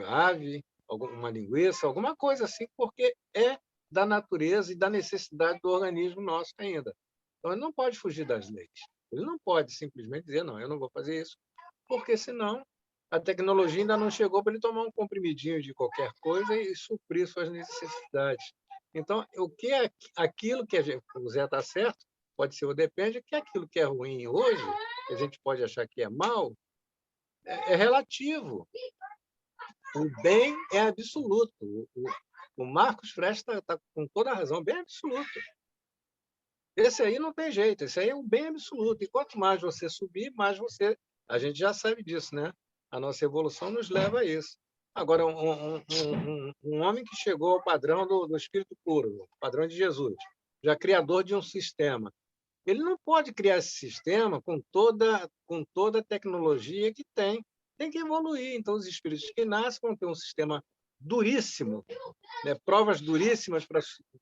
ave, uma linguiça, alguma coisa assim, porque é da natureza e da necessidade do organismo nosso ainda. Então, ele não pode fugir das leis. Ele não pode simplesmente dizer, não, eu não vou fazer isso, porque senão a tecnologia ainda não chegou para ele tomar um comprimidinho de qualquer coisa e suprir suas necessidades. Então, o que é aquilo que o Zé está certo, pode ser ou depende, que aquilo que é ruim hoje, que a gente pode achar que é mal, é relativo. O bem é absoluto. O Marcos Fresta está com toda a razão, bem absoluto. Esse aí não tem jeito, esse aí é um bem absoluto. E quanto mais você subir, mais você... A gente já sabe disso, né? A nossa evolução nos leva a isso. Agora, um homem que chegou ao padrão do Espírito Puro, o padrão de Jesus, já criador de um sistema, ele não pode criar esse sistema com toda a tecnologia que tem. Tem que evoluir. Então, os espíritos que nascem vão ter um sistema duríssimo, né? Provas duríssimas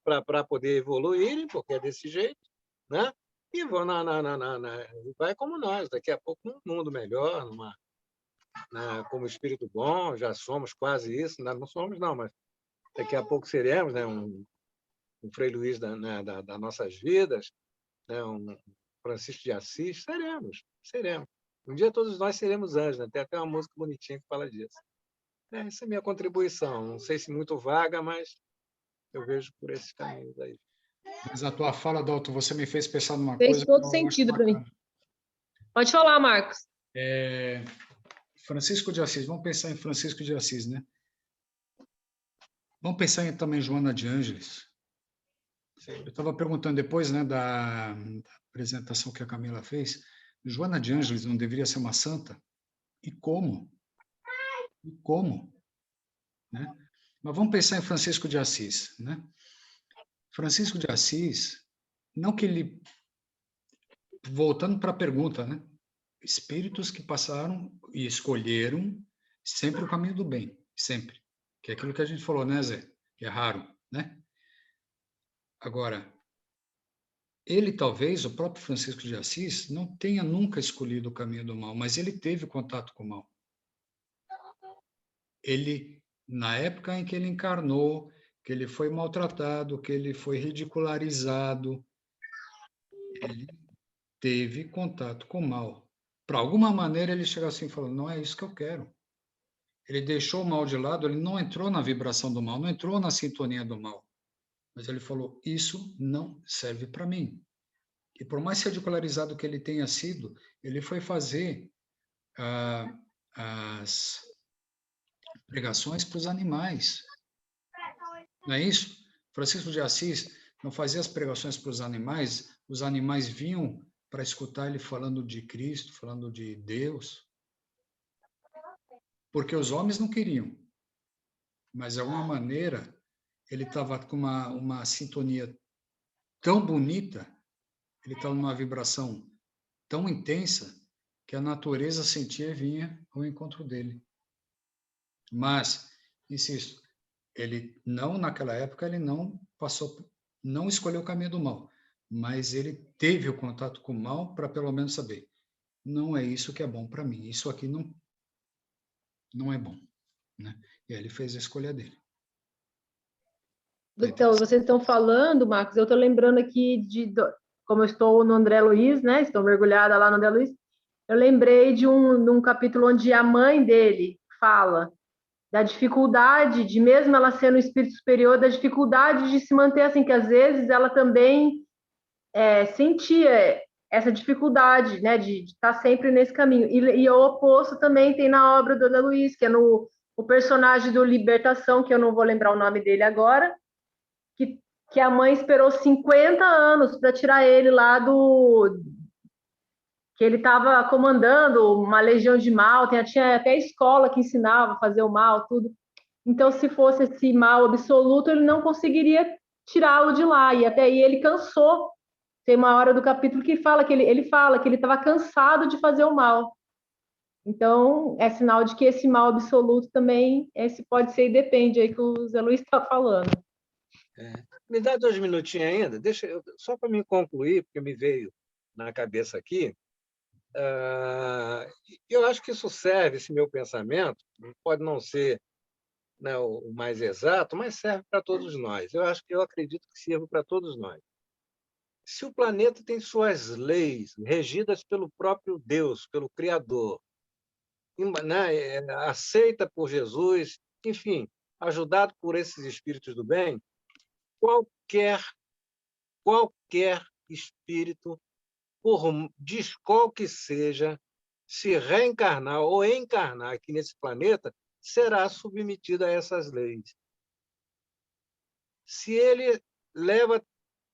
para poder evoluírem, porque é desse jeito, né? E vão vai como nós, daqui a pouco num mundo melhor, como espírito bom, já somos quase isso, não somos não, mas daqui a pouco seremos, né? Um Frei Luiz das nossas vidas, né? Um Francisco de Assis, seremos. Um dia todos nós seremos anjos, né? Tem até uma música bonitinha que fala disso. Essa é a minha contribuição. Não sei se muito vaga, mas eu vejo por esses caminhos aí. Mas a tua fala, Dalton, você me fez pensar numa Fez coisa que todo eu acho sentido para mim. bacana. Pode falar, Marcos. Francisco de Assis, vamos pensar em Francisco de Assis, né? Vamos pensar em também Joana de Ângeles. Eu estava perguntando depois, né, da apresentação que a Camila fez, Joana de Ângeles não deveria ser uma santa? E como? E como? Né? Mas vamos pensar em Francisco de Assis, né? Francisco de Assis, não que ele... Voltando para a pergunta, né? Espíritos que passaram e escolheram sempre o caminho do bem, sempre. Que é aquilo que a gente falou, né, Zé? Que é raro, né? Agora, ele talvez, o próprio Francisco de Assis, não tenha nunca escolhido o caminho do mal, mas ele teve contato com o mal. Ele, na época em que ele encarnou, que ele foi maltratado, que ele foi ridicularizado, ele teve contato com o mal. Para alguma maneira ele chegou assim e falou, não é isso que eu quero. Ele deixou o mal de lado, ele não entrou na vibração do mal, não entrou na sintonia do mal. Mas ele falou, isso não serve para mim. E por mais ridicularizado que ele tenha sido, ele foi fazer as pregações para os animais. Não é isso? Francisco de Assis não fazia as pregações para os animais vinham para escutar ele falando de Cristo, falando de Deus. Porque os homens não queriam. Mas, de alguma maneira, ele estava com uma sintonia tão bonita, ele estava numa vibração tão intensa, que a natureza sentia e vinha ao encontro dele. Mas, insisto, ele não, naquela época, ele não passou, não escolheu o caminho do mal, mas ele teve o contato com o mal para pelo menos saber, não é isso que é bom para mim, isso aqui não é bom, né? E aí ele fez a escolha dele. Então, vocês estão falando, Marcos, eu estou lembrando aqui como eu estou no André Luiz, né? Estou mergulhada lá no André Luiz. Eu lembrei de um capítulo onde a mãe dele fala da dificuldade de, mesmo ela sendo um espírito superior, da dificuldade de se manter assim, que às vezes ela também sentia essa dificuldade, né, de estar sempre nesse caminho. E o oposto também tem na obra do André Luiz, que é o personagem do Libertação, que eu não vou lembrar o nome dele agora, que a mãe esperou 50 anos para tirar ele lá que ele estava comandando uma legião de mal, tinha até escola que ensinava a fazer o mal, tudo. Então, se fosse esse mal absoluto, ele não conseguiria tirá-lo de lá, e até aí ele cansou. Tem uma hora do capítulo que fala que ele fala que ele estava cansado de fazer o mal. Então, é sinal de que esse mal absoluto também esse pode ser e depende aí que o Zé Luiz está falando. Me dá 2 minutinhos ainda, só para me concluir, porque me veio na cabeça aqui. Eu acho que isso serve, esse meu pensamento, pode não ser, né, o mais exato, mas serve para todos nós. Eu acredito que sirva para todos nós. Se o planeta tem suas leis regidas pelo próprio Deus, pelo Criador, né, aceita por Jesus, enfim, ajudado por esses espíritos do bem, qualquer espírito, por desqual que seja, se reencarnar ou encarnar aqui nesse planeta, será submetido a essas leis. Se ele leva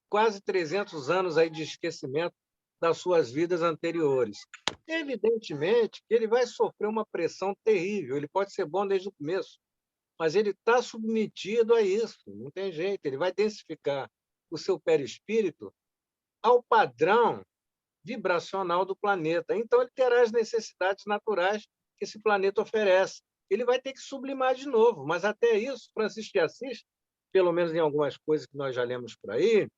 quase 300 anos aí de esquecimento das suas vidas anteriores, evidentemente que ele vai sofrer uma pressão terrível. Ele pode ser bom desde o começo, mas ele está submetido a isso, não tem jeito. Ele vai densificar o seu perispírito ao padrão vibracional do planeta. Então, ele terá as necessidades naturais que esse planeta oferece. Ele vai ter que sublimar de novo, mas até isso, Francisco de Assis, pelo menos em algumas coisas que nós já lemos por aí,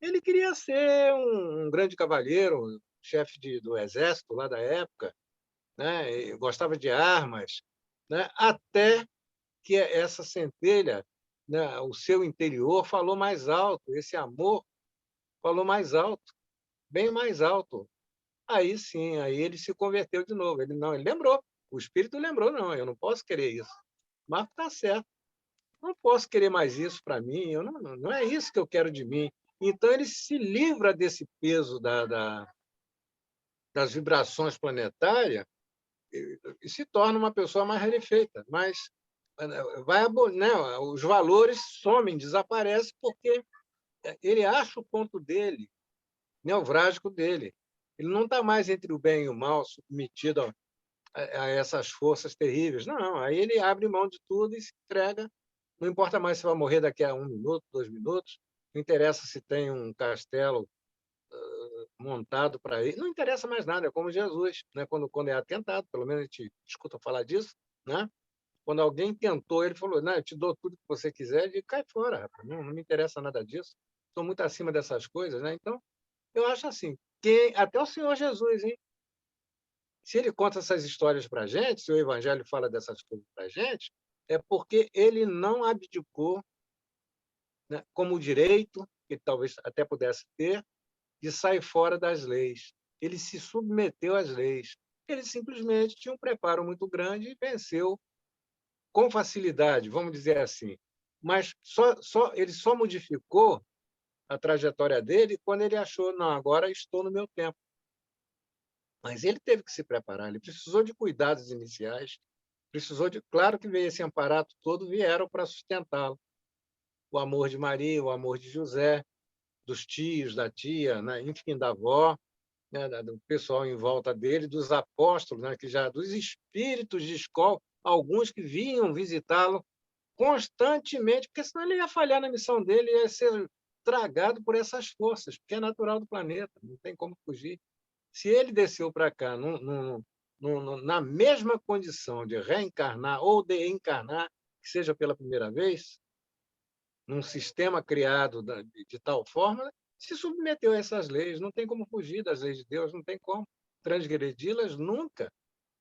ele queria ser um grande cavalheiro, chefe do exército lá da época, né? Gostava de armas, né? Até que essa centelha, né, o seu interior, falou mais alto, esse amor falou mais alto, bem mais alto. Aí sim, aí ele se converteu de novo. Ele lembrou, o espírito lembrou, não, eu não posso querer isso. Mas está certo, não posso querer mais isso para mim, não é isso que eu quero de mim. Então ele se livra desse peso das vibrações planetárias e se torna uma pessoa mais rarefeita, mas né, os valores somem, desaparecem, porque ele acha o ponto dele, neurálgico dele. Ele não está mais entre o bem e o mal, submetido a essas forças terríveis. Não, aí ele abre mão de tudo e se entrega. Não importa mais se vai morrer daqui a 1 minuto, 2 minutos, não interessa se tem um castelo montado para ele, não interessa mais nada, é como Jesus, né? Quando é atentado, pelo menos a gente escuta falar disso, né? Quando alguém tentou, ele falou, não, eu te dou tudo que você quiser, e cai fora, rapaz. Não me interessa nada disso, estou muito acima dessas coisas, né? Então, eu acho assim, que até o Senhor Jesus, hein? Se ele conta essas histórias para a gente, se o Evangelho fala dessas coisas para a gente, é porque ele não abdicou, né, como direito, que talvez até pudesse ter, de sair fora das leis. Ele se submeteu às leis. Ele simplesmente tinha um preparo muito grande e venceu com facilidade, vamos dizer assim. Mas ele só modificou a trajetória dele quando ele achou, não, agora estou no meu tempo. Mas ele teve que se preparar, ele precisou de cuidados iniciais, precisou de, claro que veio esse amparato todo, vieram para sustentá-lo. O amor de Maria, o amor de José, dos tios, da tia, né? Enfim, da avó, né? Do pessoal em volta dele, dos apóstolos, né? Dos espíritos de escola, alguns que vinham visitá-lo constantemente, porque senão ele ia falhar na missão dele, ia ser tragado por essas forças, porque é natural do planeta, não tem como fugir. Se ele desceu para cá na mesma condição de reencarnar ou de encarnar, que seja pela primeira vez, num sistema criado de tal forma, se submeteu a essas leis. Não tem como fugir das leis de Deus, não tem como transgredi-las nunca.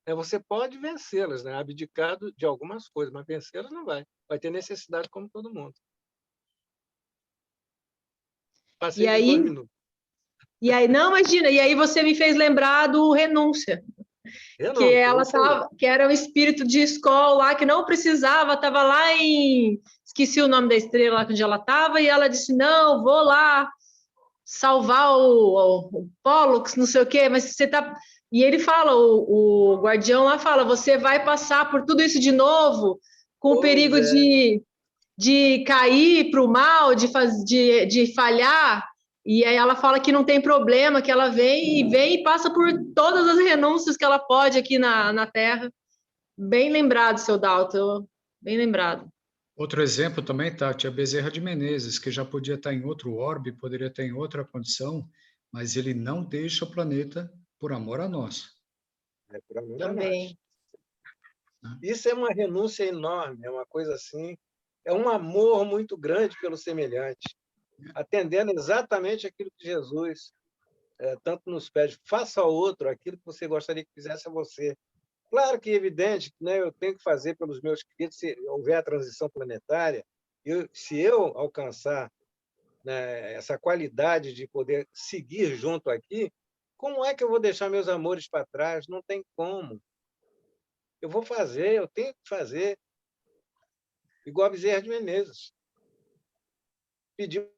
Você pode vencê-las, né? Abdicado de algumas coisas, mas vencê-las não vai. Vai ter necessidade como todo mundo. E Passei dos 2 aí, minutos. não, imagina, e aí você me fez lembrar do Renúncia, que ela tava, que era um espírito de escola lá, que não precisava, estava lá em... Esqueci o nome da estrela lá onde ela estava, e ela disse, não, vou lá salvar o Pollux, não sei o quê, mas você tá... E ele fala, o guardião lá fala, você vai passar por tudo isso de novo, com o perigo de cair para o mal, de falhar, e aí ela fala que não tem problema, que ela vem e passa por todas as renúncias que ela pode aqui na Terra. Bem lembrado, seu Dalton, bem lembrado. Outro exemplo também, Tati, a Bezerra de Menezes, que já podia estar em outro orbe, poderia estar em outra condição, mas ele não deixa o planeta por amor a nós. Por amor a Também. nós. Isso é uma renúncia enorme, é uma coisa assim, é um amor muito grande pelo semelhante, atendendo exatamente aquilo que Jesus tanto nos pede, faça ao outro aquilo que você gostaria que fizesse a você. Claro que é evidente, né, eu tenho que fazer pelos meus queridos, se houver a transição planetária, se eu alcançar, né, essa qualidade de poder seguir junto aqui, como é que eu vou deixar meus amores para trás? Não tem como. Eu vou fazer, eu tenho que fazer. Igual a Bezerra de Menezes. Pediu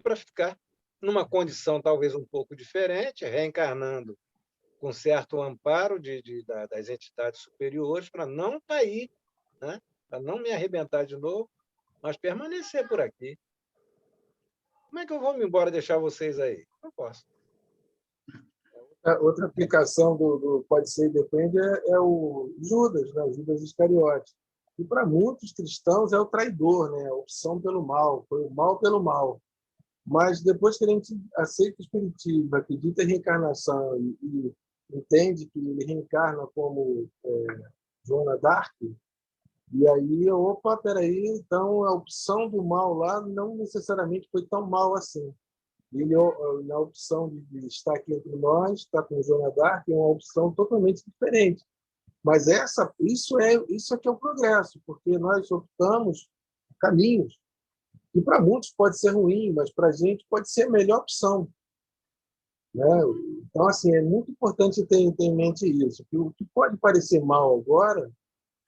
para ficar numa condição talvez um pouco diferente, reencarnando com certo amparo das entidades superiores, para não cair, né? Para não me arrebentar de novo, mas permanecer por aqui. Como é que eu vou me embora e deixar vocês aí? Não posso. Outra aplicação do pode ser e depende é o Judas, né? Judas Iscariote. E para muitos cristãos é o traidor, né? A opção pelo mal, foi o mal pelo mal. Mas depois que a gente aceita o espiritismo, acredita em reencarnação e entende que ele reencarna como Joana d'Arc, e aí, opa, peraí, então a opção do mal lá não necessariamente foi tão mal assim. Ele, na opção de estar aqui entre nós, estar com Joana d'Arc, é uma opção totalmente diferente. Mas isso é que é o progresso, porque nós optamos caminhos que para muitos pode ser ruim, mas para a gente pode ser a melhor opção, né? Então, assim, é muito importante ter em mente isso, que o que pode parecer mal agora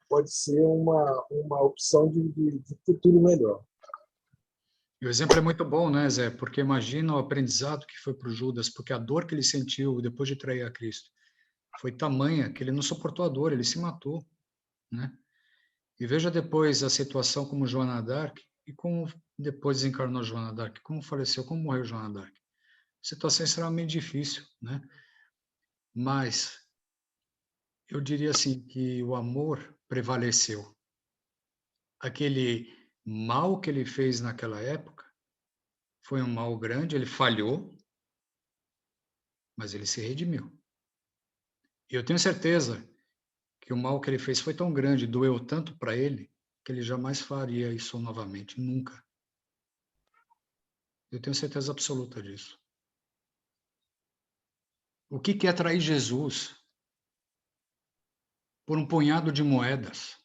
pode ser uma opção de futuro melhor. E o exemplo é muito bom, né, Zé? Porque imagina o aprendizado que foi para o Judas, porque a dor que ele sentiu depois de trair a Cristo foi tamanha que ele não suportou a dor, ele se matou, né? E veja depois a situação como Joana d'Arc e como depois desencarnou Joana d'Arc, como faleceu, como morreu Joana d'Arc. Situação extremamente difícil, né? Mas eu diria assim que o amor prevaleceu. Aquele mal que ele fez naquela época foi um mal grande, ele falhou, mas ele se redimiu. E eu tenho certeza que o mal que ele fez foi tão grande, doeu tanto para ele, que ele jamais faria isso novamente, nunca. Eu tenho certeza absoluta disso. O que é atrair Jesus por um punhado de moedas?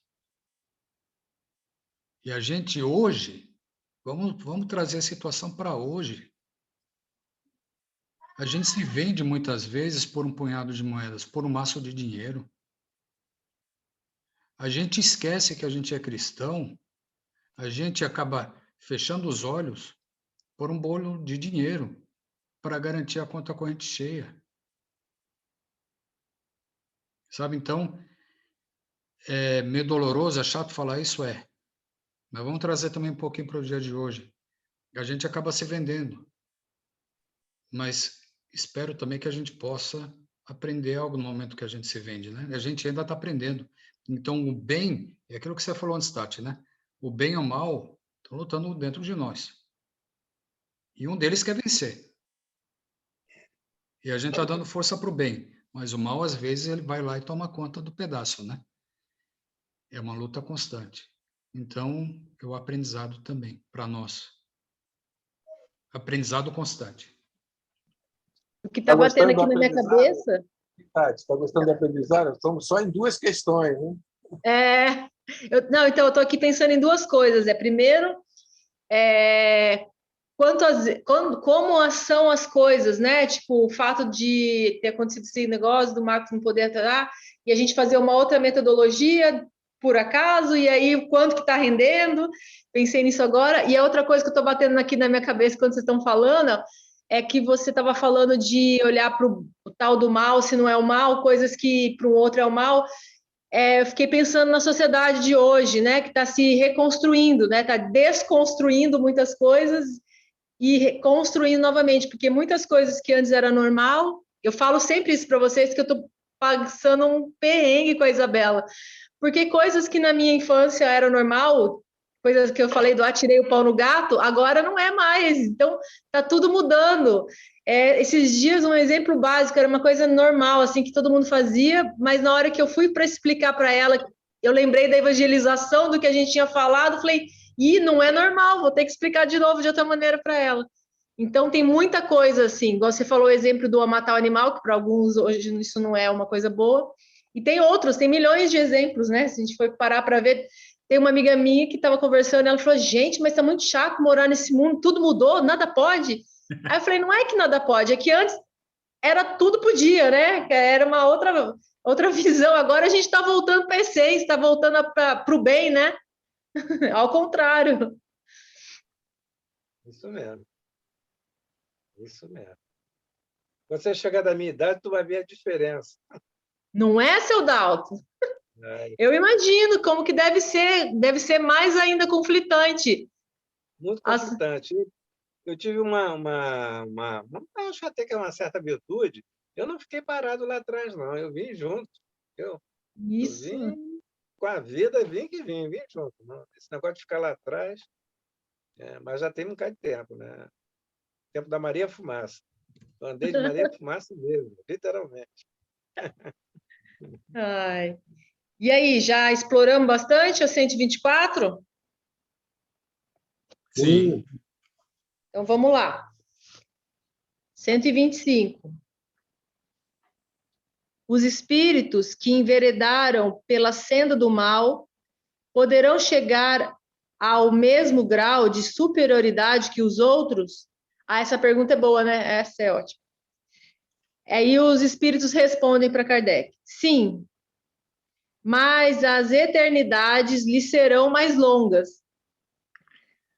E a gente hoje, vamos trazer a situação para hoje. A gente se vende muitas vezes por um punhado de moedas, por um maço de dinheiro. A gente esquece que a gente é cristão, a gente acaba fechando os olhos por um bolo de dinheiro para garantir a conta corrente cheia. Sabe, então, é meio doloroso, é chato falar isso, é. Mas vamos trazer também um pouquinho para o dia de hoje. A gente acaba se vendendo, mas espero também que a gente possa aprender algo no momento que a gente se vende, né? A gente ainda está aprendendo. Então, o bem, é aquilo que você falou antes, Tati, né? O bem e o mal estão lutando dentro de nós. E um deles quer vencer. E a gente está dando força para o bem, mas o mal, às vezes, ele vai lá e toma conta do pedaço, né? É uma luta constante. Então, é o aprendizado também para nós. Aprendizado constante. O que está Tá batendo gostando aqui do na minha aprendizado? cabeça Tati, está gostando do aprendizado? Estamos só em 2 questões, né? não, então eu estou aqui pensando em duas coisas. Primeiro, como são as coisas, né? Tipo, o fato de ter acontecido esse negócio do Marcos não poder estar e a gente fazer uma outra metodologia, por acaso, e aí quanto que está rendendo? Pensei nisso agora. E a outra coisa que eu estou batendo aqui na minha cabeça quando vocês estão falando é que você estava falando de olhar para o tal do mal, se não é o mal, coisas que para um outro é o mal. Eu fiquei pensando na sociedade de hoje, né, que está se reconstruindo, né, está desconstruindo muitas coisas e reconstruindo novamente, porque muitas coisas que antes era normal, eu falo sempre isso para vocês, que eu estou passando um perrengue com a Isabela, porque coisas que na minha infância eram normal, coisas que eu falei do atirei o pau no gato, agora não é mais, então está tudo mudando. Esses dias, um exemplo básico, era uma coisa normal, assim, que todo mundo fazia, mas na hora que eu fui para explicar para ela, eu lembrei da evangelização, do que a gente tinha falado, falei, não é normal, vou ter que explicar de novo de outra maneira para ela. Então, tem muita coisa, assim, igual você falou o exemplo do matar o animal, que para alguns hoje isso não é uma coisa boa, e tem outros, tem milhões de exemplos, né? Se a gente for parar para ver, tem uma amiga minha que estava conversando, ela falou, gente, mas está muito chato morar nesse mundo, tudo mudou, nada pode. Aí eu falei, não é que nada pode, é que antes era tudo podia, né? Era uma outra visão. Agora a gente está voltando para a essência, está voltando para o bem, né? Ao contrário. Isso mesmo. Isso mesmo. Quando você chegar da minha idade, tu vai ver a diferença. Não é, seu Dalton? Eu imagino como que deve ser mais ainda conflitante. Muito conflitante. Eu tive acho até que é uma certa virtude. Eu não fiquei parado lá atrás, não. Eu vim junto. Eu Isso. vim com a vida, vim junto. Não. Esse negócio de ficar lá atrás, mas já tem um bocado de tempo, né? Tempo da Maria Fumaça. Eu andei de Maria Fumaça mesmo, literalmente. Ai. E aí, já exploramos bastante a 124? Sim. Então vamos lá. 125. Os espíritos que enveredaram pela senda do mal poderão chegar ao mesmo grau de superioridade que os outros? Essa pergunta é boa, né? Essa é ótima. Aí os espíritos respondem para Kardec: sim, mas as eternidades lhe serão mais longas.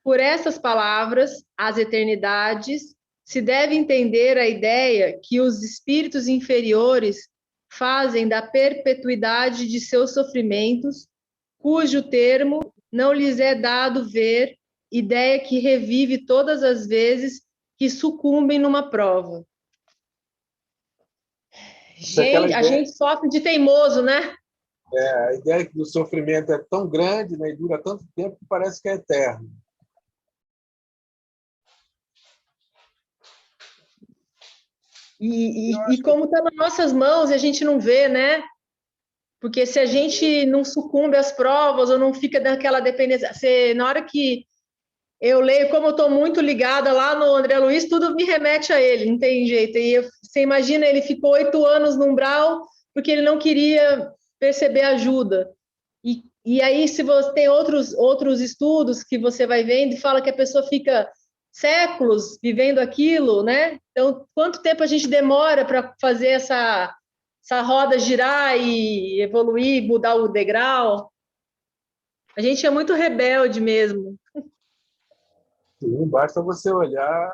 Por essas palavras, as eternidades, se deve entender a ideia que os espíritos inferiores fazem da perpetuidade de seus sofrimentos, cujo termo não lhes é dado ver, ideia que revive todas as vezes que sucumbem numa prova. Gente, a gente sofre de teimoso, né? A ideia que o sofrimento é tão grande, né, e dura tanto tempo que parece que é eterno. E como está nas nossas mãos, e a gente não vê, né? Porque se a gente não sucumbe às provas ou não fica daquela dependência, na hora que eu leio, como eu estou muito ligada lá no André Luiz, tudo me remete a ele, não tem jeito. Você imagina, ele ficou 8 anos no umbral porque ele não queria perceber ajuda. E aí, se você tem outros estudos que você vai vendo e fala que a pessoa fica séculos vivendo aquilo, né? Então, quanto tempo a gente demora para fazer essa roda girar e evoluir, mudar o degrau? A gente é muito rebelde mesmo. Sim, basta você olhar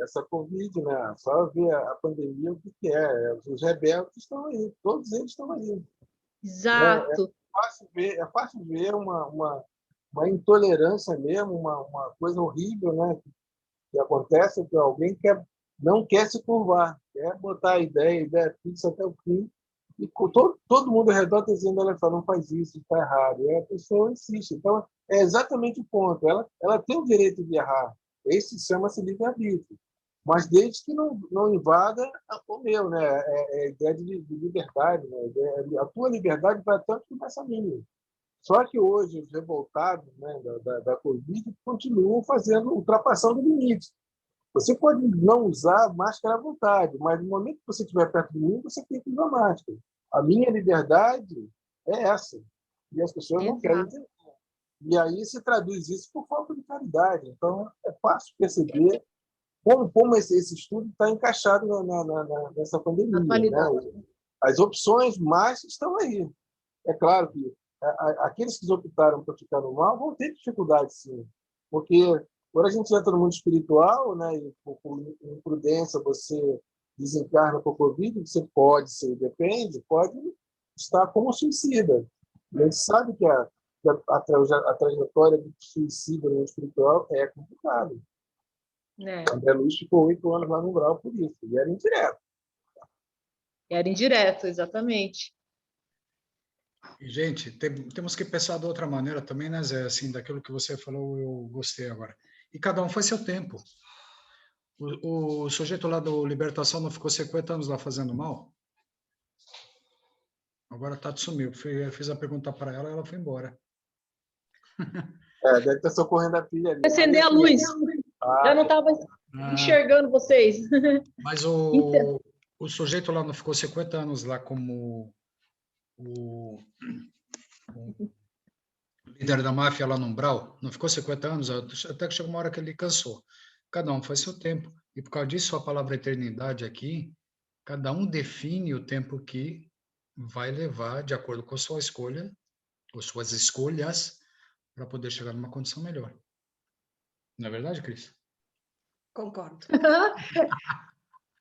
essa Covid, né? Só ver a pandemia, o que é. Os rebeldes estão aí, todos eles estão aí. Exato. É fácil ver uma intolerância mesmo, uma coisa horrível, né? Que acontece que alguém não quer se curvar, quer botar a ideia fixa até o fim, e todo mundo ao redor está dizendo, olha só, não faz isso, está errado, e a pessoa insiste. Então, é exatamente o ponto. Ela tem o direito de errar. Esse chama-se livre-arbítrio. Mas desde que não invada o meu, né? É a ideia de liberdade. Né? A tua liberdade vai tanto como essa minha. Só que hoje os revoltados, né, da Covid continuam ultrapassando o limite. Você pode não usar máscara à vontade, mas no momento que você estiver perto de mim, você tem que usar máscara. A minha liberdade é essa. E as pessoas não querem entender. E aí se traduz isso por falta de caridade. Então, é fácil perceber como esse estudo está encaixado nessa pandemia. Né? As opções mais estão aí. É claro que aqueles que optaram por ficar no mal vão ter dificuldade, sim. Porque quando a gente entra no mundo espiritual, né, e por imprudência você desencarna por Covid, você pode estar como suicida. A gente sabe que a trajetória do suicídio no mundo espiritual é complicada. André Luiz ficou 8 anos lá no grau por isso, e era indireto. Era indireto, exatamente. E, gente, temos que pensar de outra maneira também, né, Zé? Assim, daquilo que você falou, eu gostei agora. E cada um faz seu tempo. O sujeito lá do Libertação não ficou 50 anos lá fazendo mal? Agora a Tati sumiu. Eu fiz a pergunta para ela e ela foi embora. Deve estar socorrendo a filha ali. Acender a luz. Já não estava enxergando vocês. Mas o sujeito lá não ficou 50 anos lá como o líder da máfia lá no Umbral? Não ficou 50 anos? Até que chegou uma hora que ele cansou. Cada um faz seu tempo. E por causa disso, a palavra eternidade aqui, cada um define o tempo que vai levar de acordo com a sua escolha, ou suas escolhas, para poder chegar numa condição melhor. Não é verdade, Cris? Concordo.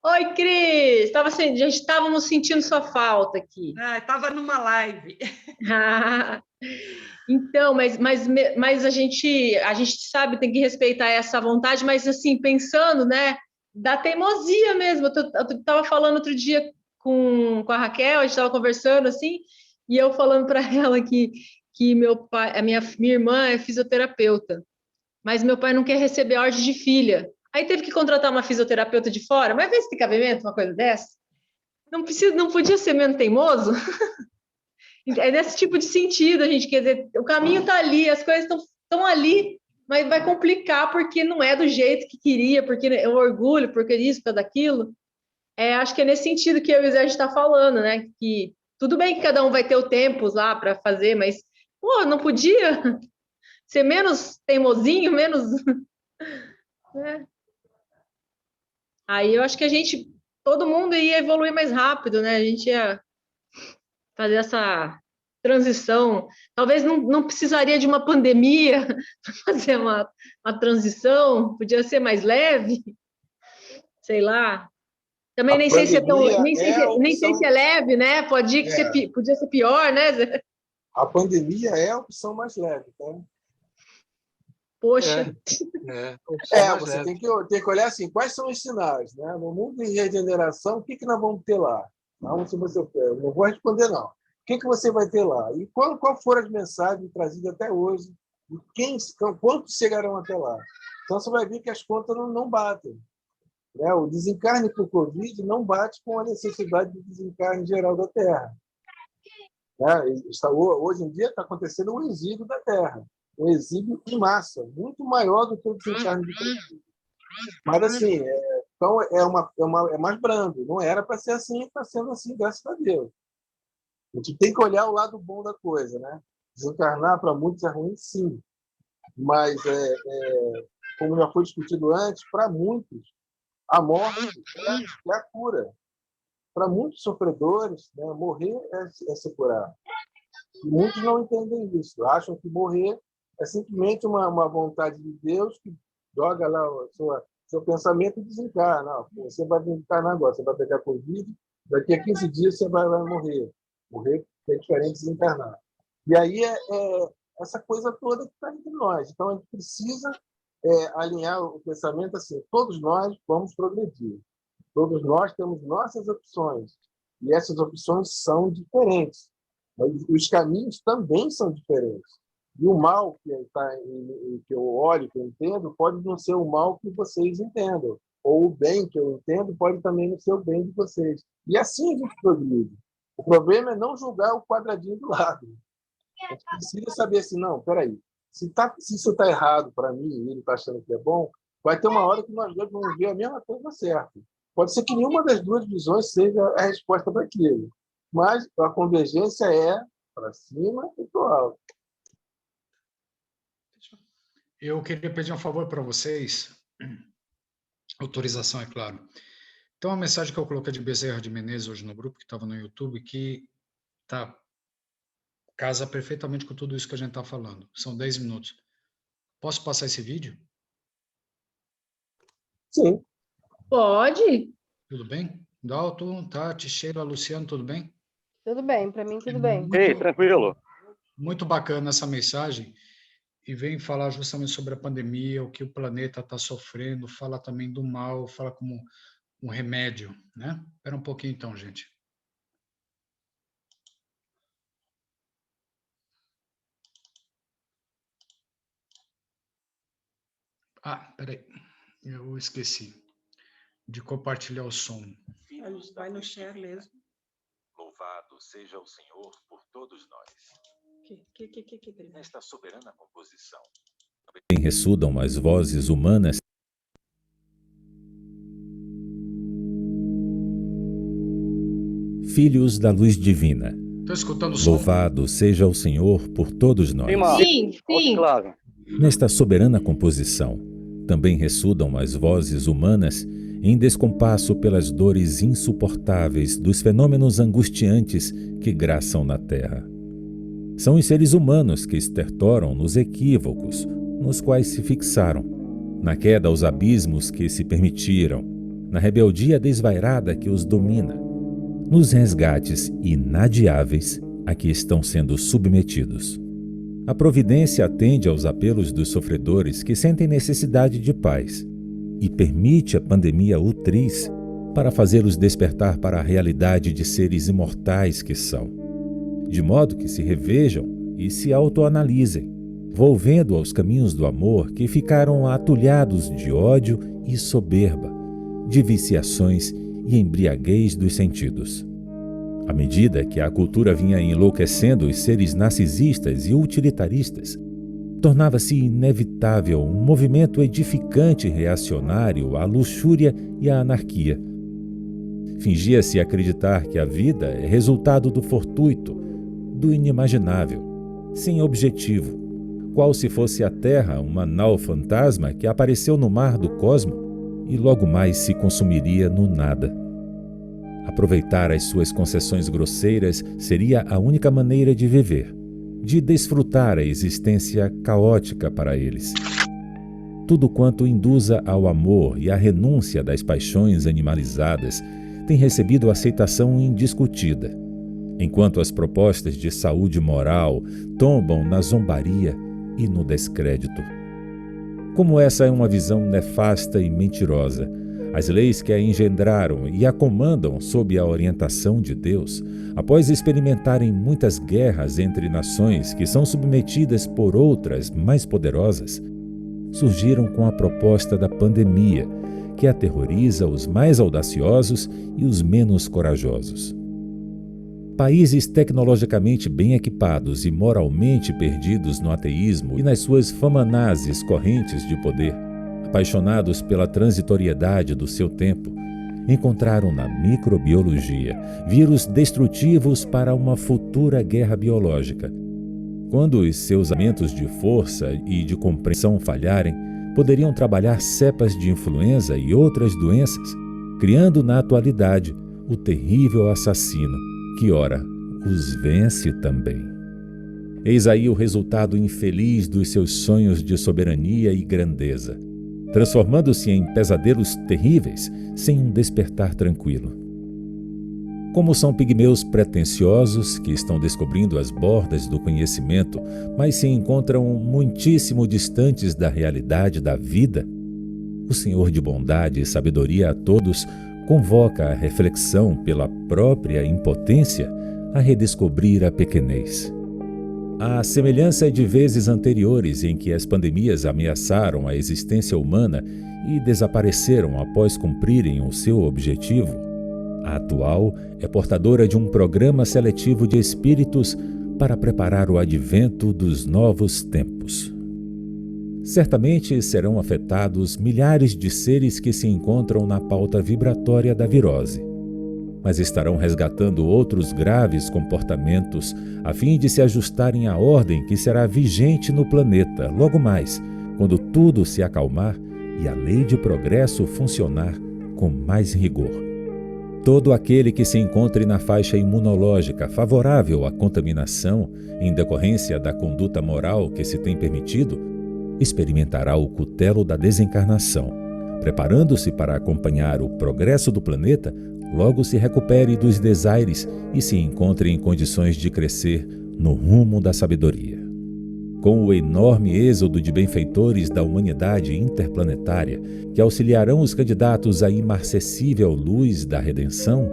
Oi, Cris! Já estávamos sentindo sua falta aqui. Estava numa live. Então, mas a gente sabe, tem que respeitar essa vontade, mas assim, pensando, né, da teimosia mesmo. Eu estava falando outro dia com a Raquel, a gente estava conversando assim, e eu falando para ela que meu pai, minha irmã é fisioterapeuta, mas meu pai não quer receber ordem de filha. Aí teve que contratar uma fisioterapeuta de fora, mas vê se tem cabimento uma coisa dessa. Não podia ser menos teimoso? É nesse tipo de sentido, a gente quer dizer, o caminho está ali, as coisas estão ali, mas vai complicar porque não é do jeito que queria, porque é o orgulho, porque isso, porque daquilo. Acho que é nesse sentido que eu e o Zé a gente está falando, né? Que tudo bem que cada um vai ter o tempo lá para fazer, mas pô, não podia ser menos teimosinho, menos. Né? Aí eu acho que todo mundo ia evoluir mais rápido, né? A gente ia fazer essa transição. Talvez não precisaria de uma pandemia para fazer uma transição, podia ser mais leve, sei lá. Também nem sei se é tão, nem sei se é leve, né? Podia ser pior, né, Zé? A pandemia é a opção mais leve, tá? Poxa. Você tem que olhar assim, quais são os sinais, né? No mundo de regeneração, o que nós vamos ter lá? Não, se você, eu não vou responder, não. O que você vai ter lá? E qual foram as mensagens trazidas até hoje? E quantos chegarão até lá? Então, você vai ver que as contas não batem. né? O desencarne por Covid não bate com a necessidade de desencarne geral da Terra. Né? Hoje em dia está acontecendo um exílio da Terra, um exílio em massa, muito maior do que o desencarne de Covid. Mas, assim, então é mais brando. Não era para ser assim, está sendo assim, graças a Deus. A gente tem que olhar o lado bom da coisa, né? Desencarnar para muitos é ruim, sim. Mas, como já foi discutido antes, para muitos, a morte é a cura. Para muitos sofredores, né, morrer é se curar. E muitos não entendem isso. Acham que morrer é simplesmente uma vontade de Deus que joga lá o seu pensamento e desencarna. Não, você vai desencarnar agora, você vai pegar Covid, daqui a 15 dias você vai morrer. Morrer é diferente de desencarnar. E aí é essa coisa toda que está entre nós. Então, a gente precisa alinhar o pensamento assim, todos nós vamos progredir. Todos nós temos nossas opções. E essas opções são diferentes. Mas os caminhos também são diferentes. E o mal que eu olho, que eu entendo, pode não ser o mal que vocês entendam. Ou o bem que eu entendo pode também não ser o bem de vocês. E assim a gente progride. O problema é não julgar o quadradinho do lado. A gente precisa saber assim, não, peraí, se isso está errado para mim e ele está achando que é bom, vai ter uma hora que nós dois vamos ver a mesma coisa certa. Pode ser que nenhuma das duas visões seja a resposta para aquilo, mas a convergência é para cima e para o alto. Eu queria pedir um favor para vocês, autorização, é claro. Então, a mensagem que eu coloquei de Bezerra de Menezes hoje no grupo, que estava no YouTube, que casa perfeitamente com tudo isso que a gente está falando. São 10 minutos. Posso passar esse vídeo? Sim. Pode? Tudo bem? Dalton, Tati, Sheila, Luciano, tudo bem? Tudo bem, para mim tudo bem. Ei, tranquilo. Muito bacana essa mensagem e vem falar justamente sobre a pandemia, o que o planeta está sofrendo, fala também do mal, fala como um remédio, né? Espera um pouquinho então, gente. Peraí, eu esqueci de compartilhar o som. Vai no share mesmo. Louvado seja o Senhor por todos nós. Nesta soberana composição. Ressudam as vozes humanas. Filhos da luz divina. Estou escutando o som. Louvado seja o Senhor por todos nós. Sim. Claro. Nesta soberana composição, também ressudam as vozes humanas em descompasso pelas dores insuportáveis dos fenômenos angustiantes que graçam na Terra. São os seres humanos que estertoram nos equívocos nos quais se fixaram, na queda aos abismos que se permitiram, na rebeldia desvairada que os domina, nos resgates inadiáveis a que estão sendo submetidos. A providência atende aos apelos dos sofredores que sentem necessidade de paz e permite a pandemia utriz para fazê-los despertar para a realidade de seres imortais que são, de modo que se revejam e se autoanalisem, volvendo aos caminhos do amor que ficaram atulhados de ódio e soberba, de viciações e embriaguez dos sentidos. À medida que a cultura vinha enlouquecendo os seres narcisistas e utilitaristas, tornava-se inevitável um movimento edificante reacionário à luxúria e à anarquia. Fingia-se acreditar que a vida é resultado do fortuito, do inimaginável, sem objetivo, qual se fosse a Terra uma nau fantasma que apareceu no mar do cosmo e logo mais se consumiria no nada. Aproveitar as suas concessões grosseiras seria a única maneira de viver, de desfrutar a existência caótica para eles. Tudo quanto induza ao amor e à renúncia das paixões animalizadas tem recebido aceitação indiscutida, enquanto as propostas de saúde moral tombam na zombaria e no descrédito. Como essa é uma visão nefasta e mentirosa, as leis que a engendraram e a comandam sob a orientação de Deus, após experimentarem muitas guerras entre nações que são submetidas por outras mais poderosas, surgiram com a proposta da pandemia, que aterroriza os mais audaciosos e os menos corajosos. Países tecnologicamente bem equipados e moralmente perdidos no ateísmo e nas suas famanazes correntes de poder, apaixonados pela transitoriedade do seu tempo, encontraram na microbiologia vírus destrutivos para uma futura guerra biológica. Quando os seus aumentos de força e de compreensão falharem, poderiam trabalhar cepas de influenza e outras doenças, criando na atualidade o terrível assassino, que, ora, os vence também. Eis aí o resultado infeliz dos seus sonhos de soberania e grandeza, transformando-se em pesadelos terríveis sem um despertar tranquilo. Como são pigmeus pretensiosos que estão descobrindo as bordas do conhecimento, mas se encontram muitíssimo distantes da realidade da vida, o Senhor de bondade e sabedoria a todos convoca a reflexão pela própria impotência a redescobrir a pequenez. À semelhança de vezes anteriores em que as pandemias ameaçaram a existência humana e desapareceram após cumprirem o seu objetivo, a atual é portadora de um programa seletivo de espíritos para preparar o advento dos novos tempos. Certamente serão afetados milhares de seres que se encontram na pauta vibratória da virose, mas estarão resgatando outros graves comportamentos a fim de se ajustarem à ordem que será vigente no planeta logo mais, quando tudo se acalmar e a lei de progresso funcionar com mais rigor. Todo aquele que se encontre na faixa imunológica favorável à contaminação, em decorrência da conduta moral que se tem permitido, experimentará o cutelo da desencarnação, preparando-se para acompanhar o progresso do planeta, logo se recupere dos desaires e se encontre em condições de crescer no rumo da sabedoria. Com o enorme êxodo de benfeitores da humanidade interplanetária que auxiliarão os candidatos à imarcessível luz da redenção,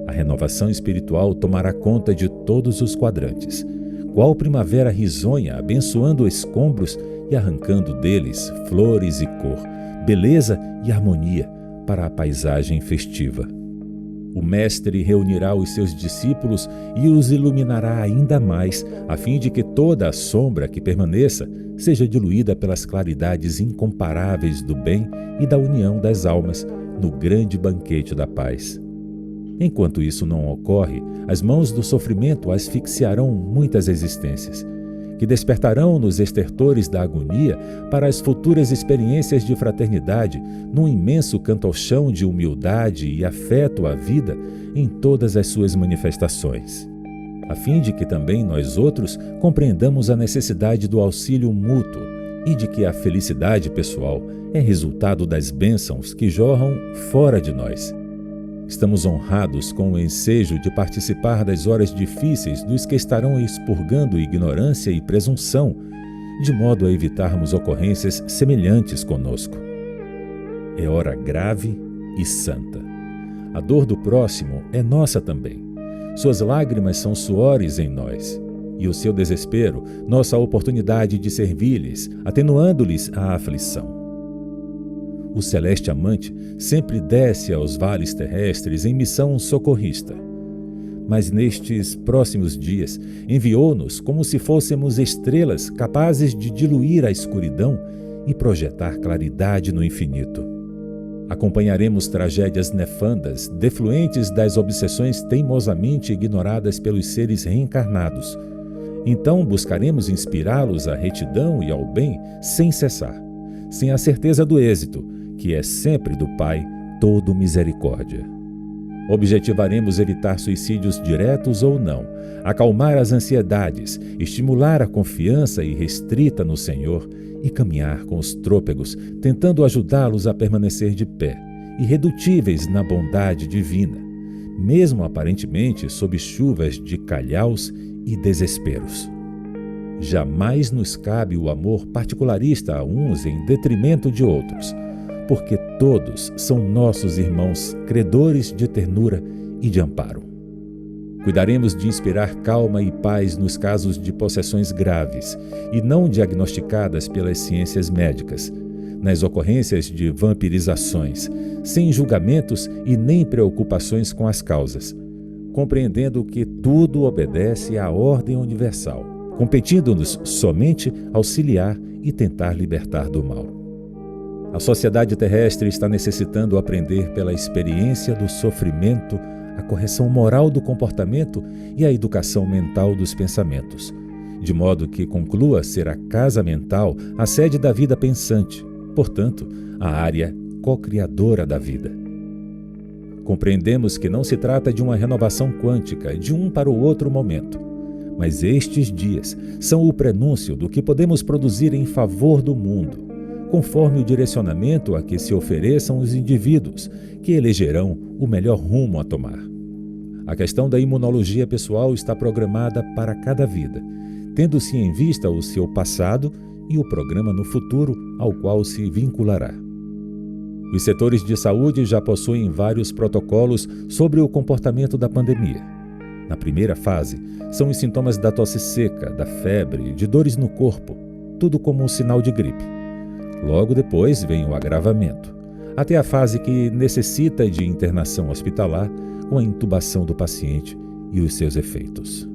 a renovação espiritual tomará conta de todos os quadrantes, qual primavera risonha abençoando escombros e arrancando deles flores e cor, beleza e harmonia para a paisagem festiva. O Mestre reunirá os seus discípulos e os iluminará ainda mais, a fim de que toda a sombra que permaneça seja diluída pelas claridades incomparáveis do bem e da união das almas no grande banquete da paz. Enquanto isso não ocorre, as mãos do sofrimento asfixiarão muitas existências, que despertarão nos estertores da agonia para as futuras experiências de fraternidade, num imenso cantochão de humildade e afeto à vida em todas as suas manifestações, a fim de que também nós outros compreendamos a necessidade do auxílio mútuo e de que a felicidade pessoal é resultado das bênçãos que jorram fora de nós. Estamos honrados com o ensejo de participar das horas difíceis dos que estarão expurgando ignorância e presunção, de modo a evitarmos ocorrências semelhantes conosco. É hora grave e santa. A dor do próximo é nossa também. Suas lágrimas são suores em nós, e o seu desespero, nossa oportunidade de servir-lhes, atenuando-lhes a aflição. O celeste amante sempre desce aos vales terrestres em missão socorrista. Mas nestes próximos dias enviou-nos como se fôssemos estrelas capazes de diluir a escuridão e projetar claridade no infinito. Acompanharemos tragédias nefandas, defluentes das obsessões teimosamente ignoradas pelos seres reencarnados. Então buscaremos inspirá-los à retidão e ao bem sem cessar, sem a certeza do êxito, que é sempre do Pai todo misericórdia. Objetivaremos evitar suicídios diretos ou não, acalmar as ansiedades, estimular a confiança irrestrita no Senhor e caminhar com os trôpegos, tentando ajudá-los a permanecer de pé, irredutíveis na bondade divina, mesmo aparentemente sob chuvas de calhaus e desesperos. Jamais nos cabe o amor particularista a uns em detrimento de outros, porque todos são nossos irmãos, credores de ternura e de amparo. Cuidaremos de inspirar calma e paz nos casos de possessões graves e não diagnosticadas pelas ciências médicas, nas ocorrências de vampirizações, sem julgamentos e nem preocupações com as causas, compreendendo que tudo obedece à ordem universal, competindo-nos somente auxiliar e tentar libertar do mal. A sociedade terrestre está necessitando aprender pela experiência do sofrimento a correção moral do comportamento e a educação mental dos pensamentos, de modo que conclua ser a casa mental a sede da vida pensante, portanto, a área co-criadora da vida. Compreendemos que não se trata de uma renovação quântica de um para o outro momento, mas estes dias são o prenúncio do que podemos produzir em favor do mundo, conforme o direcionamento a que se ofereçam os indivíduos, que elegerão o melhor rumo a tomar. A questão da imunologia pessoal está programada para cada vida, tendo-se em vista o seu passado e o programa no futuro ao qual se vinculará. Os setores de saúde já possuem vários protocolos sobre o comportamento da pandemia. Na primeira fase, são os sintomas da tosse seca, da febre, de dores no corpo, tudo como um sinal de gripe. Logo depois vem o agravamento, até a fase que necessita de internação hospitalar com a intubação do paciente e os seus efeitos.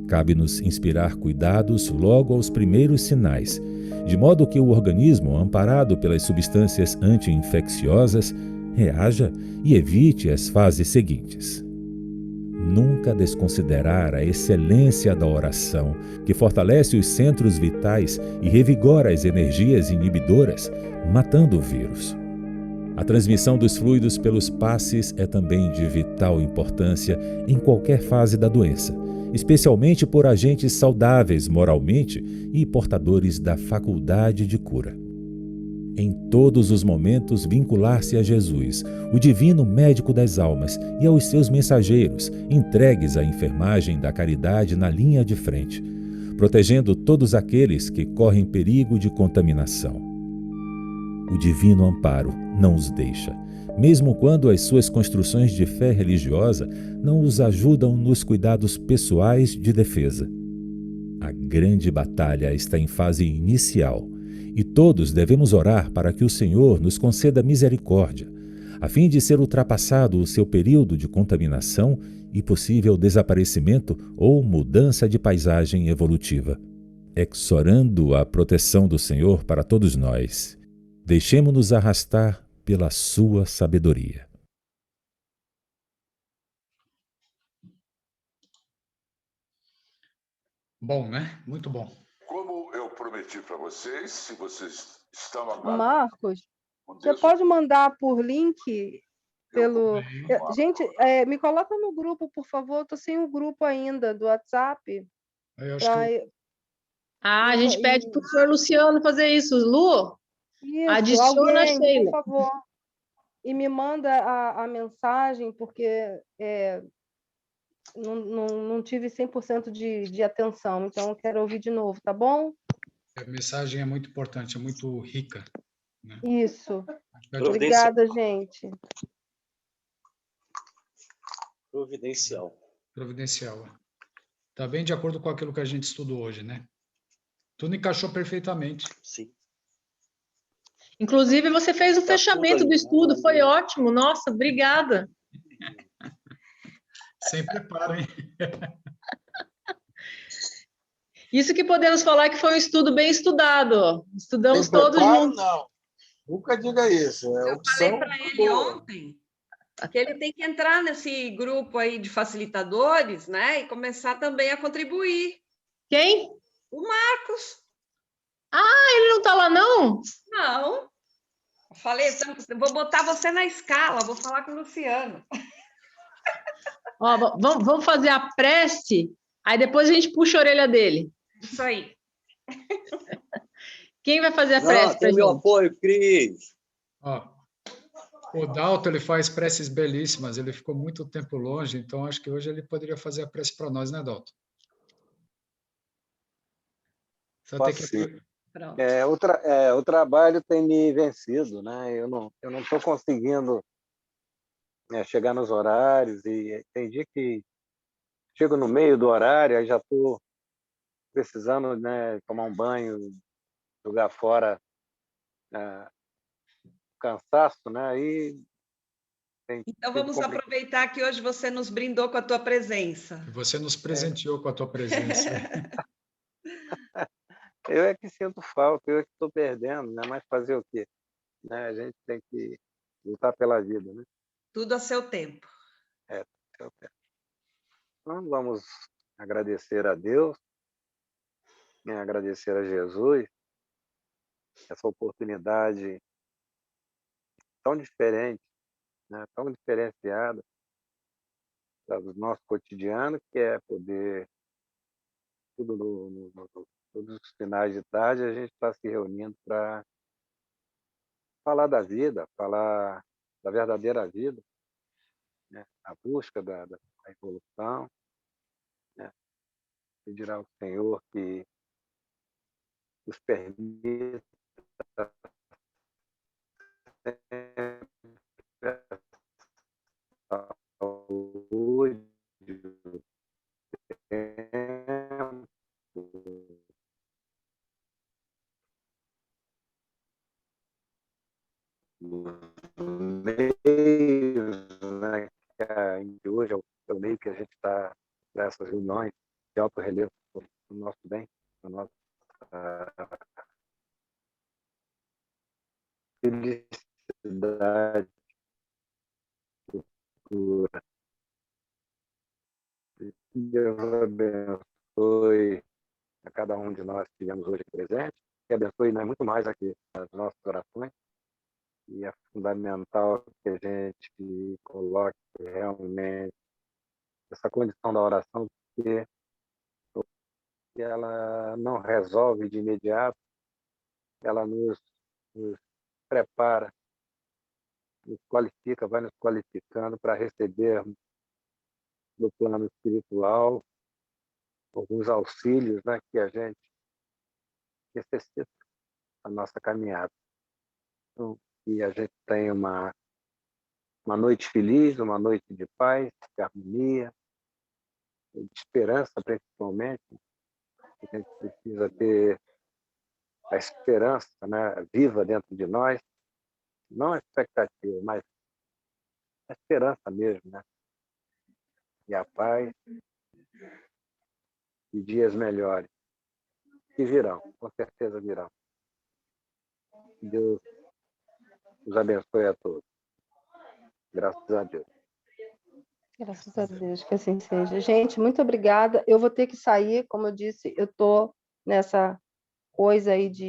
Cabe-nos inspirar cuidados logo aos primeiros sinais, de modo que o organismo, amparado pelas substâncias anti-infecciosas, reaja e evite as fases seguintes. Nunca desconsiderar a excelência da oração, que fortalece os centros vitais e revigora as energias inibidoras, matando o vírus. A transmissão dos fluidos pelos passes é também de vital importância em qualquer fase da doença, especialmente por agentes saudáveis moralmente e portadores da faculdade de cura. Em todos os momentos, vincular-se a Jesus, o divino médico das almas, e aos seus mensageiros, entregues à enfermagem da caridade na linha de frente, protegendo todos aqueles que correm perigo de contaminação. O divino amparo não os deixa, mesmo quando as suas construções de fé religiosa não os ajudam nos cuidados pessoais de defesa. A grande batalha está em fase inicial e todos devemos orar para que o Senhor nos conceda misericórdia, a fim de ser ultrapassado o seu período de contaminação e possível desaparecimento ou mudança de paisagem evolutiva. Exorando a proteção do Senhor para todos nós, deixemo-nos arrastar pela sua sabedoria. Bom, né? Muito bom. Como eu prometi para vocês, se vocês estão aguardando... Marcos, você pode mandar por link pelo... Gente, me coloca no grupo, por favor. Estou sem o grupo ainda do WhatsApp. Eu acho que... A gente pede para o senhor Luciano fazer isso. Lu, isso, adiciona a Sheila. por favor. E me manda a mensagem, porque não tive 100% de atenção, então eu quero ouvir de novo, tá bom? A mensagem é muito importante, é muito rica, né? Isso. Obrigada, gente. Providencial. Providencial. Está bem de acordo com aquilo que a gente estudou hoje, né? Tudo encaixou perfeitamente. Sim. Inclusive, você fez o fechamento do estudo, foi ótimo. Nossa, obrigada. Sem preparo, hein? Isso que podemos falar que foi um estudo bem estudado. Estudamos todos juntos. Não, nunca diga isso. Eu falei para ele ontem que ele tem que entrar nesse grupo aí de facilitadores, né? E começar também a contribuir. Quem? O Marcos. Ele não está lá, não? Não. Eu falei, vou botar você na escala, vou falar com o Luciano. Ó, vamos fazer a prece, aí depois a gente puxa a orelha dele. Isso aí. Quem vai fazer a prece para Tem meu gente? apoio, Cris. Ó, o Dalton, ele faz preces belíssimas, ele ficou muito tempo longe, então acho que hoje ele poderia fazer a prece para nós, né, Dalton? Só tem que... Pronto. O trabalho tem me vencido, né? Eu não estou conseguindo chegar nos horários, e tem dia que chego no meio do horário, aí já estou precisando, né, tomar um banho, jogar fora cansaço, né? Aí Então, vamos aproveitar que hoje você nos brindou com a tua presença. Você nos presenteou com a tua presença. Eu é que sinto falta, eu é que estou perdendo, né? Mas fazer o quê? Né? A gente tem que lutar pela vida, né? Tudo a seu tempo. Seu tempo. Então, vamos agradecer a Deus, né? Agradecer a Jesus, essa oportunidade tão diferente, né? Tão diferenciada do nosso cotidiano, que é poder, todos os finais de tarde, a gente está se reunindo para falar da vida, falar da verdadeira vida, né? A busca da evolução, né? Pedir ao Senhor que nos permita a saúde, o tempo, os meios, né? Que hoje é o meio que a gente está nessas reuniões de alto relevo para o nosso bem, para a nossa felicidade futura. Deus abençoe a cada um de nós que estivemos hoje presente, que abençoe, né, muito mais aqui as nossas orações, e é fundamental que a gente coloque realmente essa condição da oração, porque ela não resolve de imediato, ela nos prepara, nos qualifica, vai nos qualificando para receber no plano espiritual alguns auxílios, né, que a gente necessita na nossa caminhada. Então, que a gente tenha uma noite feliz, uma noite de paz, de harmonia, de esperança, principalmente. A gente precisa ter a esperança, né, viva dentro de nós, não a expectativa, mas a esperança mesmo, né? E a paz e dias melhores, que virão, com certeza virão. Deus os abençoe a todos. Graças a Deus. Graças a Deus, que assim seja. Gente, muito obrigada. Eu vou ter que sair, como eu disse, eu estou nessa coisa aí de